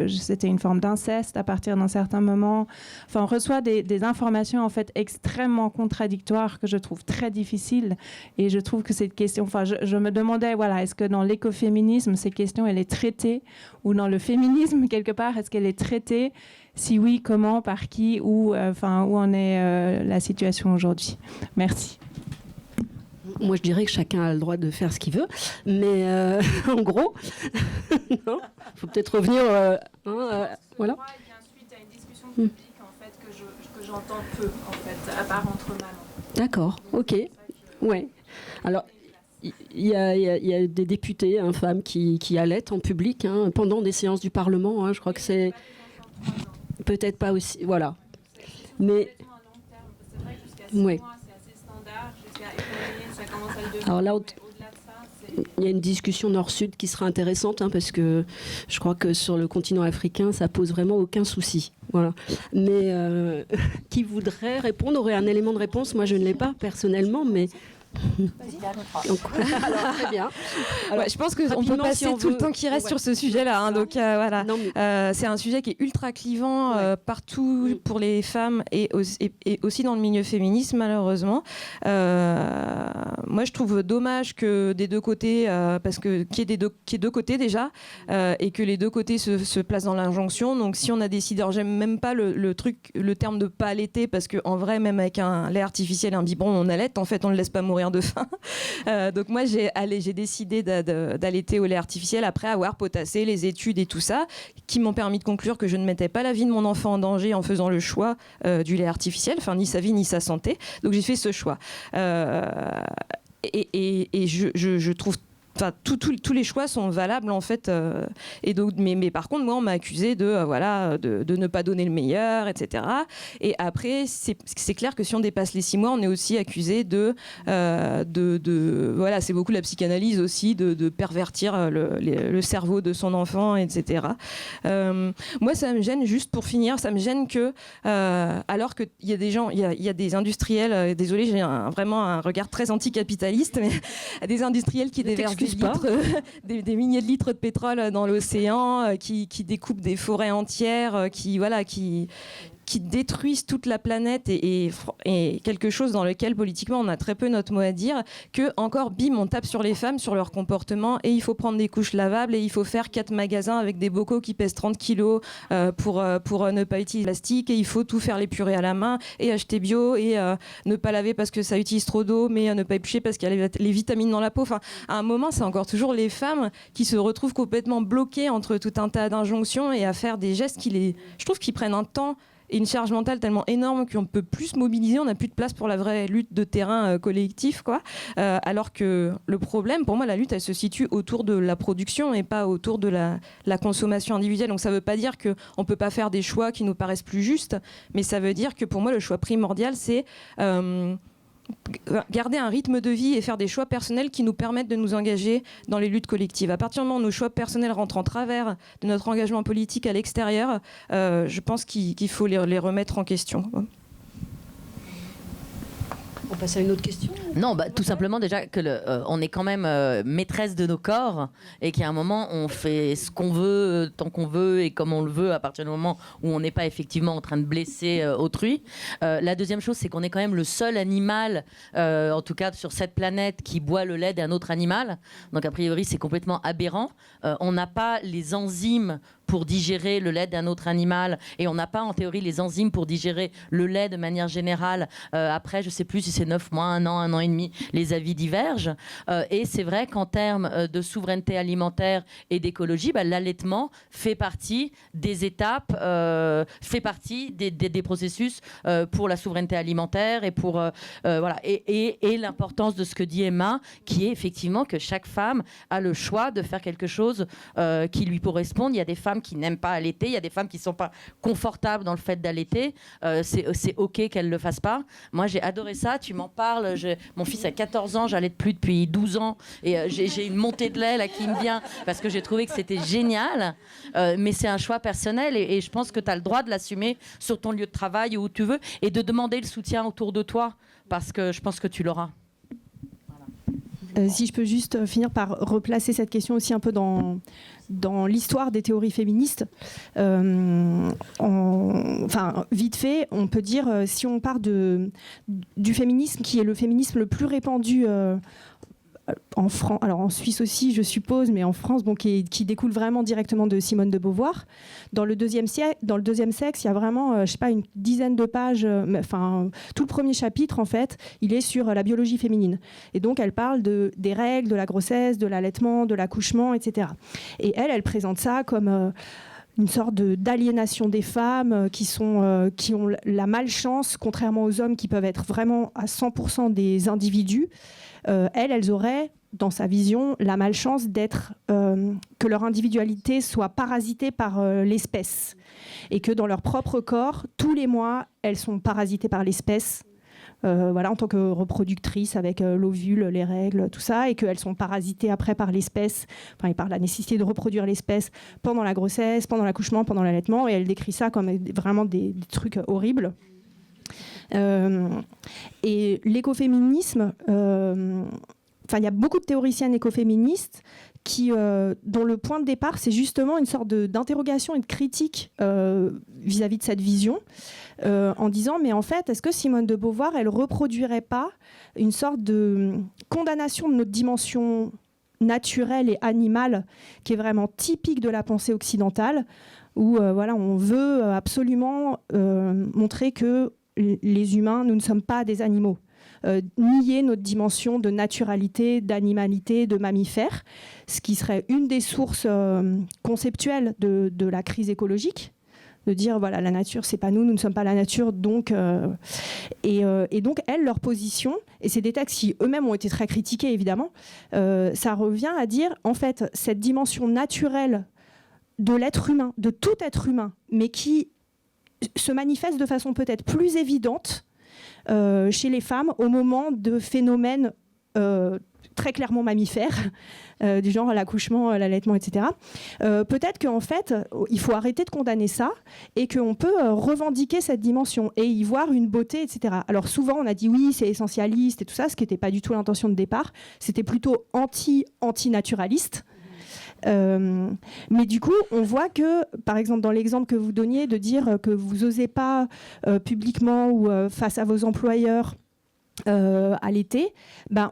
c'était une forme d'inceste à partir d'un certain moment. Enfin, on reçoit des informations en fait extrêmement contradictoires que je trouve très difficiles. Et je trouve que cette question... Enfin, je me demandais, voilà, est-ce que dans l'écoféminisme, cette question, elle est traitée? Ou dans le féminisme, quelque part, est-ce qu'elle est traitée? Si oui, comment, par qui, où en est la situation aujourd'hui? Merci. Moi, je dirais que chacun a le droit de faire ce qu'il veut, mais en gros, il faut peut-être revenir. Voilà. Moi, il y a ensuite une discussion publique en fait que j'entends peu en fait, à part entre mamans. D'accord. Ok. Ouais. Alors. Il y a des députés, femmes qui allaitent en public pendant des séances du Parlement. Je crois que c'est peut-être pas aussi. Voilà. Mais. Oui. Alors là, il y a une discussion nord-sud qui sera intéressante parce que je crois que sur le continent africain, ça pose vraiment aucun souci. Voilà. Mais qui voudrait répondre aurait un élément de réponse. Moi, je ne l'ai pas personnellement, mais... Donc, alors, très bien. Alors, je pense qu'on peut passer tout le temps qui reste sur ce sujet-là. Donc voilà, c'est un sujet qui est ultra clivant partout pour les femmes et aussi dans le milieu féministe, malheureusement. Moi, je trouve dommage que des deux côtés, parce que qu'il y ait deux côtés déjà, et que les deux côtés se placent dans l'injonction. Donc si on a décidé, alors j'aime même pas le terme de pas allaiter, parce qu'en vrai, même avec un lait artificiel, un biberon, on allaite. En fait, on ne le laisse pas mourir de faim. Donc moi, j'ai décidé d'allaiter au lait artificiel après avoir potassé les études et tout ça, qui m'ont permis de conclure que je ne mettais pas la vie de mon enfant en danger en faisant le choix du lait artificiel, enfin ni sa vie ni sa santé. Donc j'ai fait ce choix. Et je trouve... Enfin, tous les choix sont valables en fait, et donc, mais par contre moi on m'a accusé de ne pas donner le meilleur, etc. Et après c'est clair que si on dépasse les 6 mois, on est aussi accusé de voilà, c'est beaucoup la psychanalyse aussi, de pervertir le cerveau de son enfant, etc. Moi ça me gêne, juste pour finir, ça me gêne que alors qu'il y a des gens, il y a des industriels, désolé, j'ai vraiment un regard très anticapitaliste, mais des industriels qui déversent des milliers de litres de pétrole dans l'océan, qui découpent des forêts entières, qui détruisent toute la planète et quelque chose dans lequel politiquement on a très peu notre mot à dire, que encore bim on tape sur les femmes, sur leur comportement, et il faut prendre des couches lavables et il faut faire 4 magasins avec des bocaux qui pèsent 30 kilos pour ne pas utiliser plastique, et il faut tout faire les purées à la main et acheter bio et ne pas laver parce que ça utilise trop d'eau, mais ne pas éplucher parce qu'il y a les vitamines dans la peau. Enfin, à un moment c'est encore toujours les femmes qui se retrouvent complètement bloquées entre tout un tas d'injonctions et à faire des gestes je trouve qu'ils prennent un temps et une charge mentale tellement énorme qu'on ne peut plus se mobiliser, on n'a plus de place pour la vraie lutte de terrain collectif, quoi. Alors que le problème, pour moi, la lutte, elle se situe autour de la production et pas autour de la consommation individuelle. Donc ça ne veut pas dire qu'on ne peut pas faire des choix qui nous paraissent plus justes, mais ça veut dire que pour moi, le choix primordial, c'est... garder un rythme de vie et faire des choix personnels qui nous permettent de nous engager dans les luttes collectives. À partir du moment où nos choix personnels rentrent en travers de notre engagement politique à l'extérieur, je pense qu'il faut les remettre en question. On passe à une autre question. Non, tout simplement déjà que on est quand même maîtresse de nos corps et qu'à un moment on fait ce qu'on veut tant qu'on veut et comme on le veut à partir du moment où on n'est pas effectivement en train de blesser autrui. La deuxième chose, c'est qu'on est quand même le seul animal, en tout cas sur cette planète, qui boit le lait d'un autre animal. Donc a priori c'est complètement aberrant. On n'a pas les enzymes pour digérer le lait d'un autre animal et on n'a pas en théorie les enzymes pour digérer le lait de manière générale. Après, je ne sais plus si c'est 9 mois, 1 an et demi, les avis divergent. Et c'est vrai qu'en termes de souveraineté alimentaire et d'écologie, l'allaitement fait partie des étapes, fait partie des processus pour la souveraineté alimentaire et pour voilà. Et l'importance de ce que dit Emma, qui est effectivement que chaque femme a le choix de faire quelque chose qui lui correspond. Il y a des femmes qui n'aiment pas allaiter, il y a des femmes qui ne sont pas confortables dans le fait d'allaiter, c'est ok qu'elles ne le fassent pas. Moi j'ai adoré ça, tu m'en parles, mon fils a 14 ans, j'allaite plus depuis 12 ans et j'ai une montée de lait là qui me vient parce que j'ai trouvé que c'était génial, mais c'est un choix personnel et je pense que tu as le droit de l'assumer sur ton lieu de travail ou où tu veux et de demander le soutien autour de toi parce que je pense que tu l'auras. Si je peux juste finir par replacer cette question aussi un peu dans l'histoire des théories féministes. Enfin, vite fait, on peut dire, si on part du féminisme, qui est le féminisme le plus répandu en France, alors en Suisse aussi, je suppose, mais en France, qui découle vraiment directement de Simone de Beauvoir. Dans le deuxième sexe, il y a vraiment, je sais pas, une dizaine de pages. Enfin, tout le premier chapitre, en fait, il est sur la biologie féminine. Et donc, elle parle des règles, de la grossesse, de l'allaitement, de l'accouchement, etc. Et elle présente ça comme une sorte d'aliénation des femmes qui ont la malchance, contrairement aux hommes qui peuvent être vraiment à 100% des individus. Elles auraient, dans sa vision, la malchance que leur individualité soit parasitée par l'espèce et que dans leur propre corps, tous les mois, elles sont parasitées par l'espèce. Voilà, en tant que reproductrice avec l'ovule, les règles, tout ça, et qu'elles sont parasitées après par l'espèce. Enfin, il parle de la nécessité de reproduire l'espèce pendant la grossesse, pendant l'accouchement, pendant l'allaitement, et elle décrit ça comme vraiment des trucs horribles. Et l'écoféminisme, il y a beaucoup de théoriciennes écoféministes dont le point de départ, c'est justement une sorte d'interrogation et de critique vis-à-vis de cette vision, en disant, mais en fait, est-ce que Simone de Beauvoir, elle reproduirait pas une sorte de condamnation de notre dimension naturelle et animale, qui est vraiment typique de la pensée occidentale, où on veut absolument montrer que les humains, nous ne sommes pas des animaux. Nier notre dimension de naturalité, d'animalité, de mammifère, ce qui serait une des sources conceptuelles de la crise écologique, de dire voilà, la nature c'est pas nous ne sommes pas la nature, donc et donc elles, leur position, et c'est des textes qui eux-mêmes ont été très critiqués évidemment, ça revient à dire en fait cette dimension naturelle de l'être humain, de tout être humain, mais qui se manifeste de façon peut-être plus évidente chez les femmes au moment de phénomènes très clairement mammifères, du genre l'accouchement, l'allaitement, etc. Peut-être qu'en fait, il faut arrêter de condamner ça et qu'on peut revendiquer cette dimension et y voir une beauté, etc. Alors souvent, on a dit oui, c'est essentialiste et tout ça, ce qui n'était pas du tout l'intention de départ. C'était plutôt antinaturaliste. Mais du coup, on voit que, par exemple, dans l'exemple que vous donniez, de dire que vous n'osez pas publiquement ou face à vos employeurs allaiter,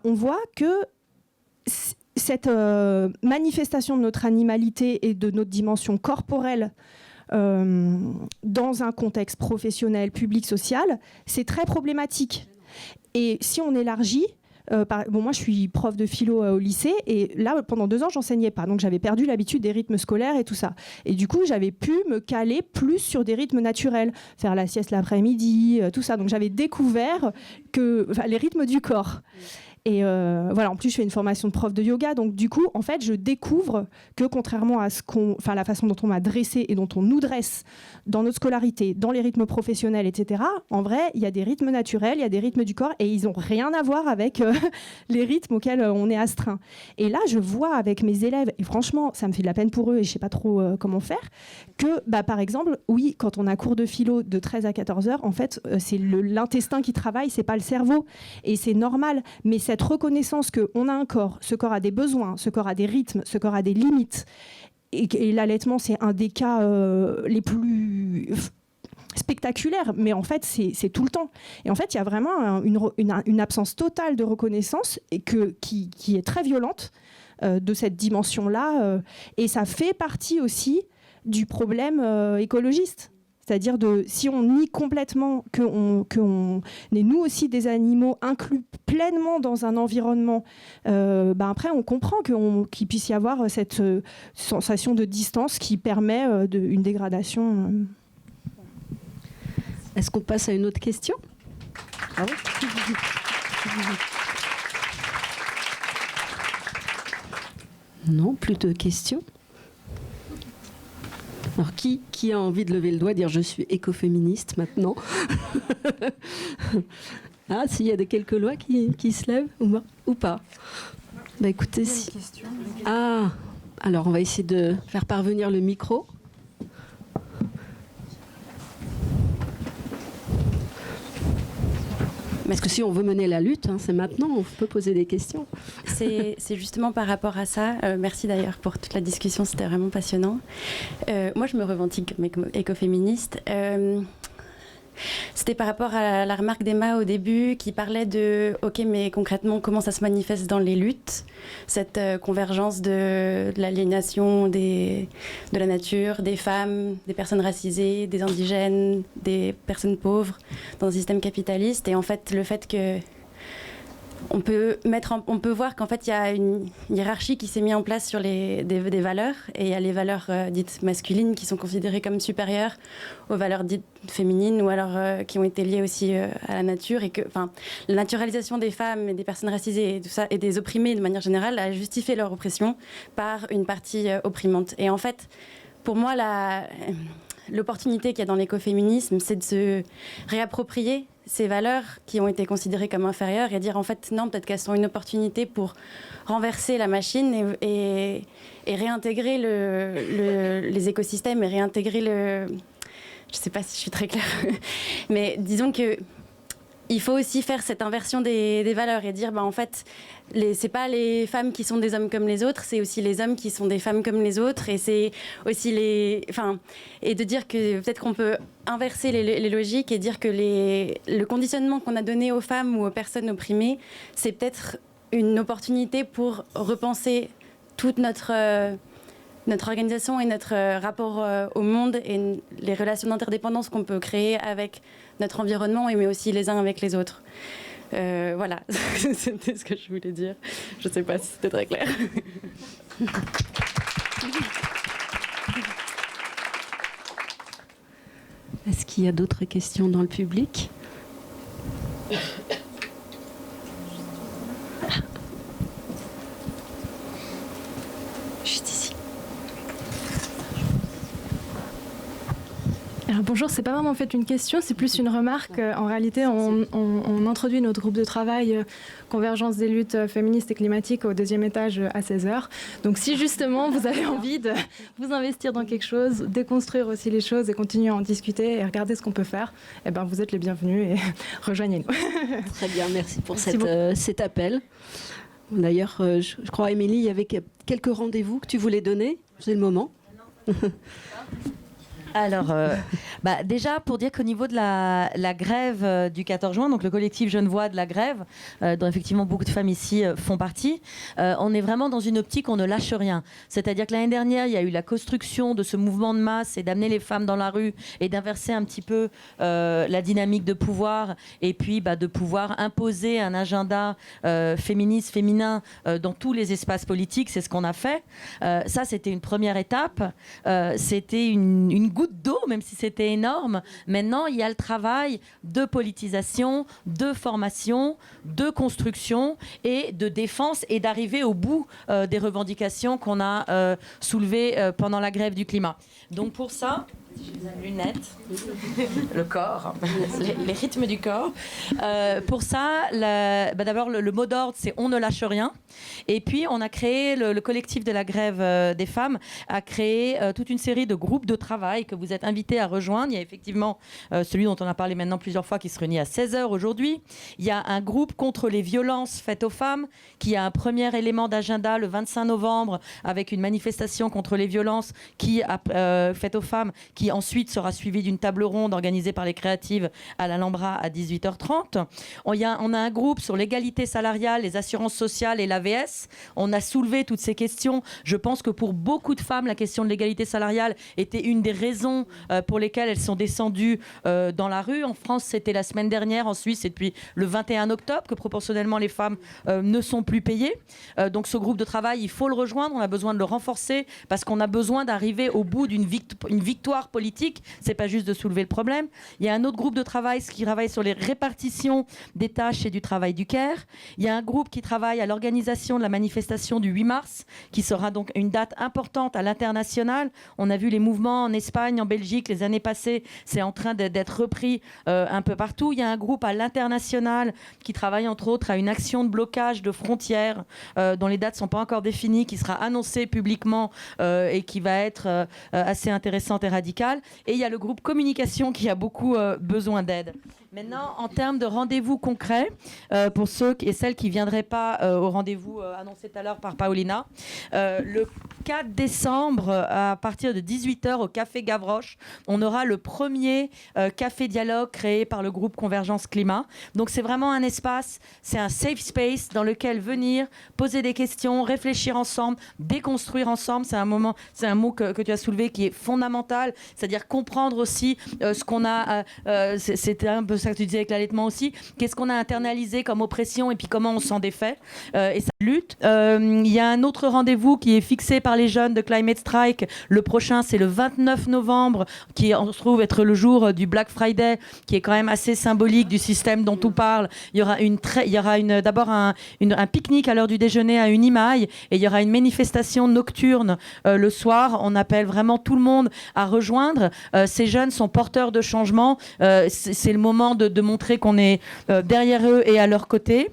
on voit que cette manifestation de notre animalité et de notre dimension corporelle dans un contexte professionnel, public, social, c'est très problématique. Et si on élargit, moi je suis prof de philo au lycée et là pendant 2 ans j'enseignais pas, donc j'avais perdu l'habitude des rythmes scolaires et tout ça, et du coup j'avais pu me caler plus sur des rythmes naturels, faire la sieste l'après-midi, tout ça, donc j'avais découvert les rythmes du corps. Et voilà, en plus, je fais une formation de prof de yoga. Donc, du coup, en fait, je découvre que contrairement à la façon dont on m'a dressé et dont on nous dresse dans notre scolarité, dans les rythmes professionnels, etc., en vrai, il y a des rythmes naturels, il y a des rythmes du corps et ils n'ont rien à voir avec les rythmes auxquels on est astreint. Et là, je vois avec mes élèves, et franchement, ça me fait de la peine pour eux et je ne sais pas trop comment faire, que, par exemple, oui, quand on a cours de philo de 13 à 14 heures, en fait, c'est l'intestin qui travaille, c'est pas le cerveau. Et c'est normal. Mais cette reconnaissance qu'on a un corps, ce corps a des besoins, ce corps a des rythmes, ce corps a des limites. Et l'allaitement, c'est un des cas les plus spectaculaires. Mais en fait, c'est tout le temps. Et en fait, il y a vraiment une absence totale de reconnaissance et qui est très violente de cette dimension-là. Et ça fait partie aussi du problème écologiste. C'est-à-dire si on nie complètement qu'on est nous aussi des animaux inclus pleinement dans un environnement, après on comprend qu'il puisse y avoir cette sensation de distance qui permet une dégradation. Est-ce qu'on passe à une autre question ? Ah oui. Non, plus de questions. Alors, qui a envie de lever le doigt et dire « je suis écoféministe maintenant » Ah, s'il y a quelques lois qui se lèvent ou pas. Écoutez, si... Ah, alors on va essayer de faire parvenir le micro. Parce que si on veut mener la lutte, c'est maintenant, on peut poser des questions. C'est justement par rapport à ça. Merci d'ailleurs pour toute la discussion, c'était vraiment passionnant. Moi, je me revendique comme écoféministe. C'était par rapport à la remarque d'Emma au début qui parlait de « Ok, mais concrètement, comment ça se manifeste dans les luttes ?» Cette convergence de l'aliénation de la nature, des femmes, des personnes racisées, des indigènes, des personnes pauvres dans un système capitaliste. Et en fait, le fait que on peut voir qu'en fait il y a une hiérarchie qui s'est mise en place sur des valeurs, et il y a les valeurs dites masculines qui sont considérées comme supérieures aux valeurs dites féminines, ou alors qui ont été liées aussi à la nature, et que la naturalisation des femmes et des personnes racisées et tout ça, et des opprimés de manière générale, a justifié leur oppression par une partie opprimante. Et en fait, pour moi, l'opportunité qu'il y a dans l'écoféminisme, c'est de se réapproprier ces valeurs qui ont été considérées comme inférieures et dire en fait non, peut-être qu'elles sont une opportunité pour renverser la machine et réintégrer les écosystèmes et réintégrer je ne sais pas si je suis très claire, mais disons que il faut aussi faire cette inversion des valeurs et dire en fait c'est pas les femmes qui sont des hommes comme les autres, c'est aussi les hommes qui sont des femmes comme les autres, et c'est aussi et de dire que peut-être qu'on peut inverser les logiques et dire que le conditionnement qu'on a donné aux femmes ou aux personnes opprimées, c'est peut-être une opportunité pour repenser toute notre organisation et notre rapport au monde et les relations d'interdépendance qu'on peut créer avec notre environnement, mais aussi les uns avec les autres. Voilà, c'était ce que je voulais dire. Je ne sais pas si c'était très clair. Est-ce qu'il y a d'autres questions dans le public ? Juste ici. Alors bonjour, c'est pas vraiment en fait une question, c'est plus une remarque. En réalité, on introduit notre groupe de travail Convergence des luttes féministes et climatiques au 2e étage à 16h. Donc si justement vous avez envie de vous investir dans quelque chose, déconstruire aussi les choses et continuer à en discuter et regarder ce qu'on peut faire, vous êtes les bienvenus et rejoignez-nous. Très bien, merci pour cet appel. D'ailleurs, je crois, Émilie, il y avait quelques rendez-vous que tu voulais donner. C'est le moment. Alors, déjà, pour dire qu'au niveau de la grève du 14 juin, donc le collectif Genevois de la grève, dont effectivement beaucoup de femmes ici font partie, on est vraiment dans une optique, on ne lâche rien. C'est-à-dire que l'année dernière, il y a eu la construction de ce mouvement de masse et d'amener les femmes dans la rue et d'inverser un petit peu la dynamique de pouvoir, et puis de pouvoir imposer un agenda féministe, féminin dans tous les espaces politiques. C'est ce qu'on a fait. Ça, c'était une première étape. C'était une goutte d'eau, même si c'était énorme. Maintenant, il y a le travail de politisation, de formation, de construction et de défense et d'arriver au bout des revendications qu'on a soulevées pendant la grève du climat. Donc pour ça, j'ai les lunettes, le corps, les rythmes du corps. Pour ça, d'abord, le mot d'ordre, c'est « on ne lâche rien ». Et puis, on a créé, le collectif de la grève des femmes a créé toute une série de groupes de travail que vous êtes invités à rejoindre. Il y a effectivement celui dont on a parlé maintenant plusieurs fois qui se réunit à 16h aujourd'hui. Il y a un groupe contre les violences faites aux femmes qui a un premier élément d'agenda le 25 novembre avec une manifestation contre les violences faites aux femmes qui ensuite sera suivi d'une table ronde organisée par les créatives à l'Alhambra à 18h30. On a un groupe sur l'égalité salariale, les assurances sociales et l'AVS. On a soulevé toutes ces questions. Je pense que pour beaucoup de femmes, la question de l'égalité salariale était une des raisons pour lesquelles elles sont descendues dans la rue. En France, c'était la semaine dernière. En Suisse, c'est depuis le 21 octobre que proportionnellement les femmes ne sont plus payées. Donc ce groupe de travail, il faut le rejoindre. On a besoin de le renforcer parce qu'on a besoin d'arriver au bout d'une victoire politique, c'est pas juste de soulever le problème. Il y a un autre groupe de travail qui travaille sur les répartitions des tâches et du travail du CARE. Il y a un groupe qui travaille à l'organisation de la manifestation du 8 mars, qui sera donc une date importante à l'international. On a vu les mouvements en Espagne, en Belgique, les années passées, c'est en train d'être repris un peu partout. Il y a un groupe à l'international qui travaille entre autres à une action de blocage de frontières dont les dates ne sont pas encore définies, qui sera annoncée publiquement et qui va être assez intéressante et radicale. Et il y a le groupe communication qui a beaucoup besoin d'aide. Maintenant, en termes de rendez-vous concrets, pour ceux et celles qui ne viendraient pas au rendez-vous annoncé tout à l'heure par Paulina, le 4 décembre, à partir de 18h au Café Gavroche, on aura le premier café dialogue créé par le groupe Convergence Climat. Donc c'est vraiment un espace, c'est un safe space dans lequel venir, poser des questions, réfléchir ensemble, déconstruire ensemble. C'est un mot que tu as soulevé qui est fondamental, c'est-à-dire comprendre aussi ce qu'on a, c'était un peu ça que tu disais avec l'allaitement aussi, qu'est-ce qu'on a internalisé comme oppression et puis comment on s'en défait et ça lutte. Il y a un autre rendez-vous qui est fixé par les jeunes de Climate Strike. Le prochain, c'est le 29 novembre, qui on se trouve être le jour du Black Friday, qui est quand même assez symbolique du système dont on parle. Il y aura d'abord un pique-nique à l'heure du déjeuner à Unimail et il y aura une manifestation nocturne le soir. On appelle vraiment tout le monde à rejoindre. Ces jeunes sont porteurs de changement. C'est le moment de montrer qu'on est derrière eux et à leur côté.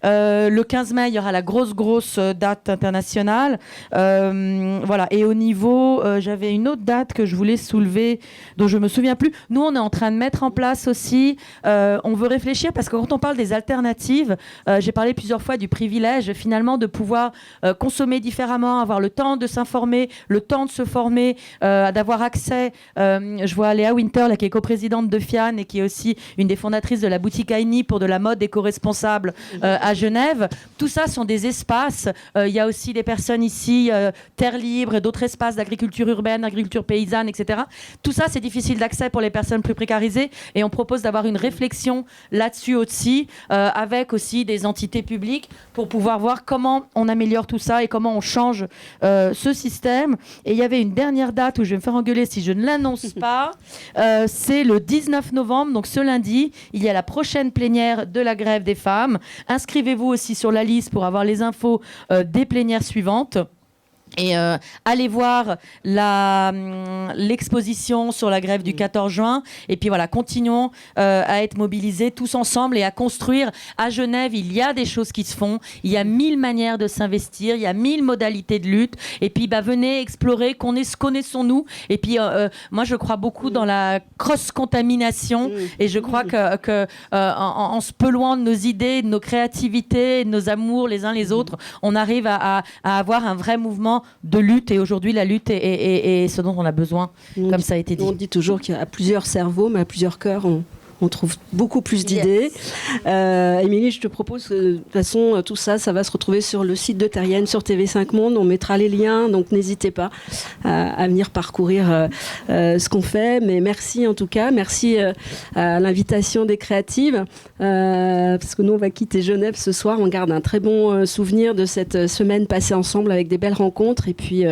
Le 15 mai, il y aura la grosse date internationale. Voilà. Et au niveau, j'avais une autre date que je voulais soulever, dont je ne me souviens plus. Nous, on est en train de mettre en place aussi, on veut réfléchir, parce que quand on parle des alternatives, j'ai parlé plusieurs fois du privilège, finalement, de pouvoir consommer différemment, avoir le temps de s'informer, le temps de se former, d'avoir accès. Je vois Léa Winter, là, qui est coprésidente de FIAN et qui est aussi une des fondatrices de la boutique Aini pour de la mode éco-responsable à Genève. Tout ça sont des espaces. Il y a aussi des personnes ici, Terre Libre, d'autres espaces d'agriculture urbaine, d'agriculture paysanne, etc. Tout ça, c'est difficile d'accès pour les personnes plus précarisées et on propose d'avoir une réflexion là-dessus aussi, avec aussi des entités publiques pour pouvoir voir comment on améliore tout ça et comment on change ce système. Et il y avait une dernière date où je vais me faire engueuler si je ne l'annonce pas. C'est le 19 novembre, donc ce lundi, il y a la prochaine plénière de la grève des femmes. Inscrivez-vous aussi sur la liste pour avoir les infos des plénières suivantes. Et allez voir l'exposition sur la grève du 14 juin. Et puis voilà, continuons à être mobilisés tous ensemble et à construire. À Genève, il y a des choses qui se font. Il y a 1000 manières de s'investir. Il y a 1000 modalités de lutte. Et puis venez explorer, connaissons-nous. Et puis moi, je crois beaucoup dans la cross-contamination. Et je crois que en se pelouant de nos idées, de nos créativités, de nos amours les uns les autres, on arrive à avoir un vrai mouvement de lutte. Et aujourd'hui, la lutte est ce dont on a besoin, comme ça a été dit. On dit toujours qu'il y a plusieurs cerveaux, mais à plusieurs cœurs, on on trouve beaucoup plus d'idées. Émilie, je te propose que, de toute façon, tout ça, ça va se retrouver sur le site de Terrienne, sur TV5 Monde. On mettra les liens, donc n'hésitez pas à venir parcourir ce qu'on fait. Mais merci en tout cas, merci à l'invitation des créatives, parce que nous, on va quitter Genève ce soir. On garde un très bon souvenir de cette semaine passée ensemble avec des belles rencontres et puis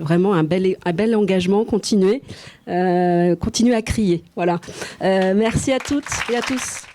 vraiment un bel engagement. Continuez à crier. Voilà. Merci à toutes et à tous.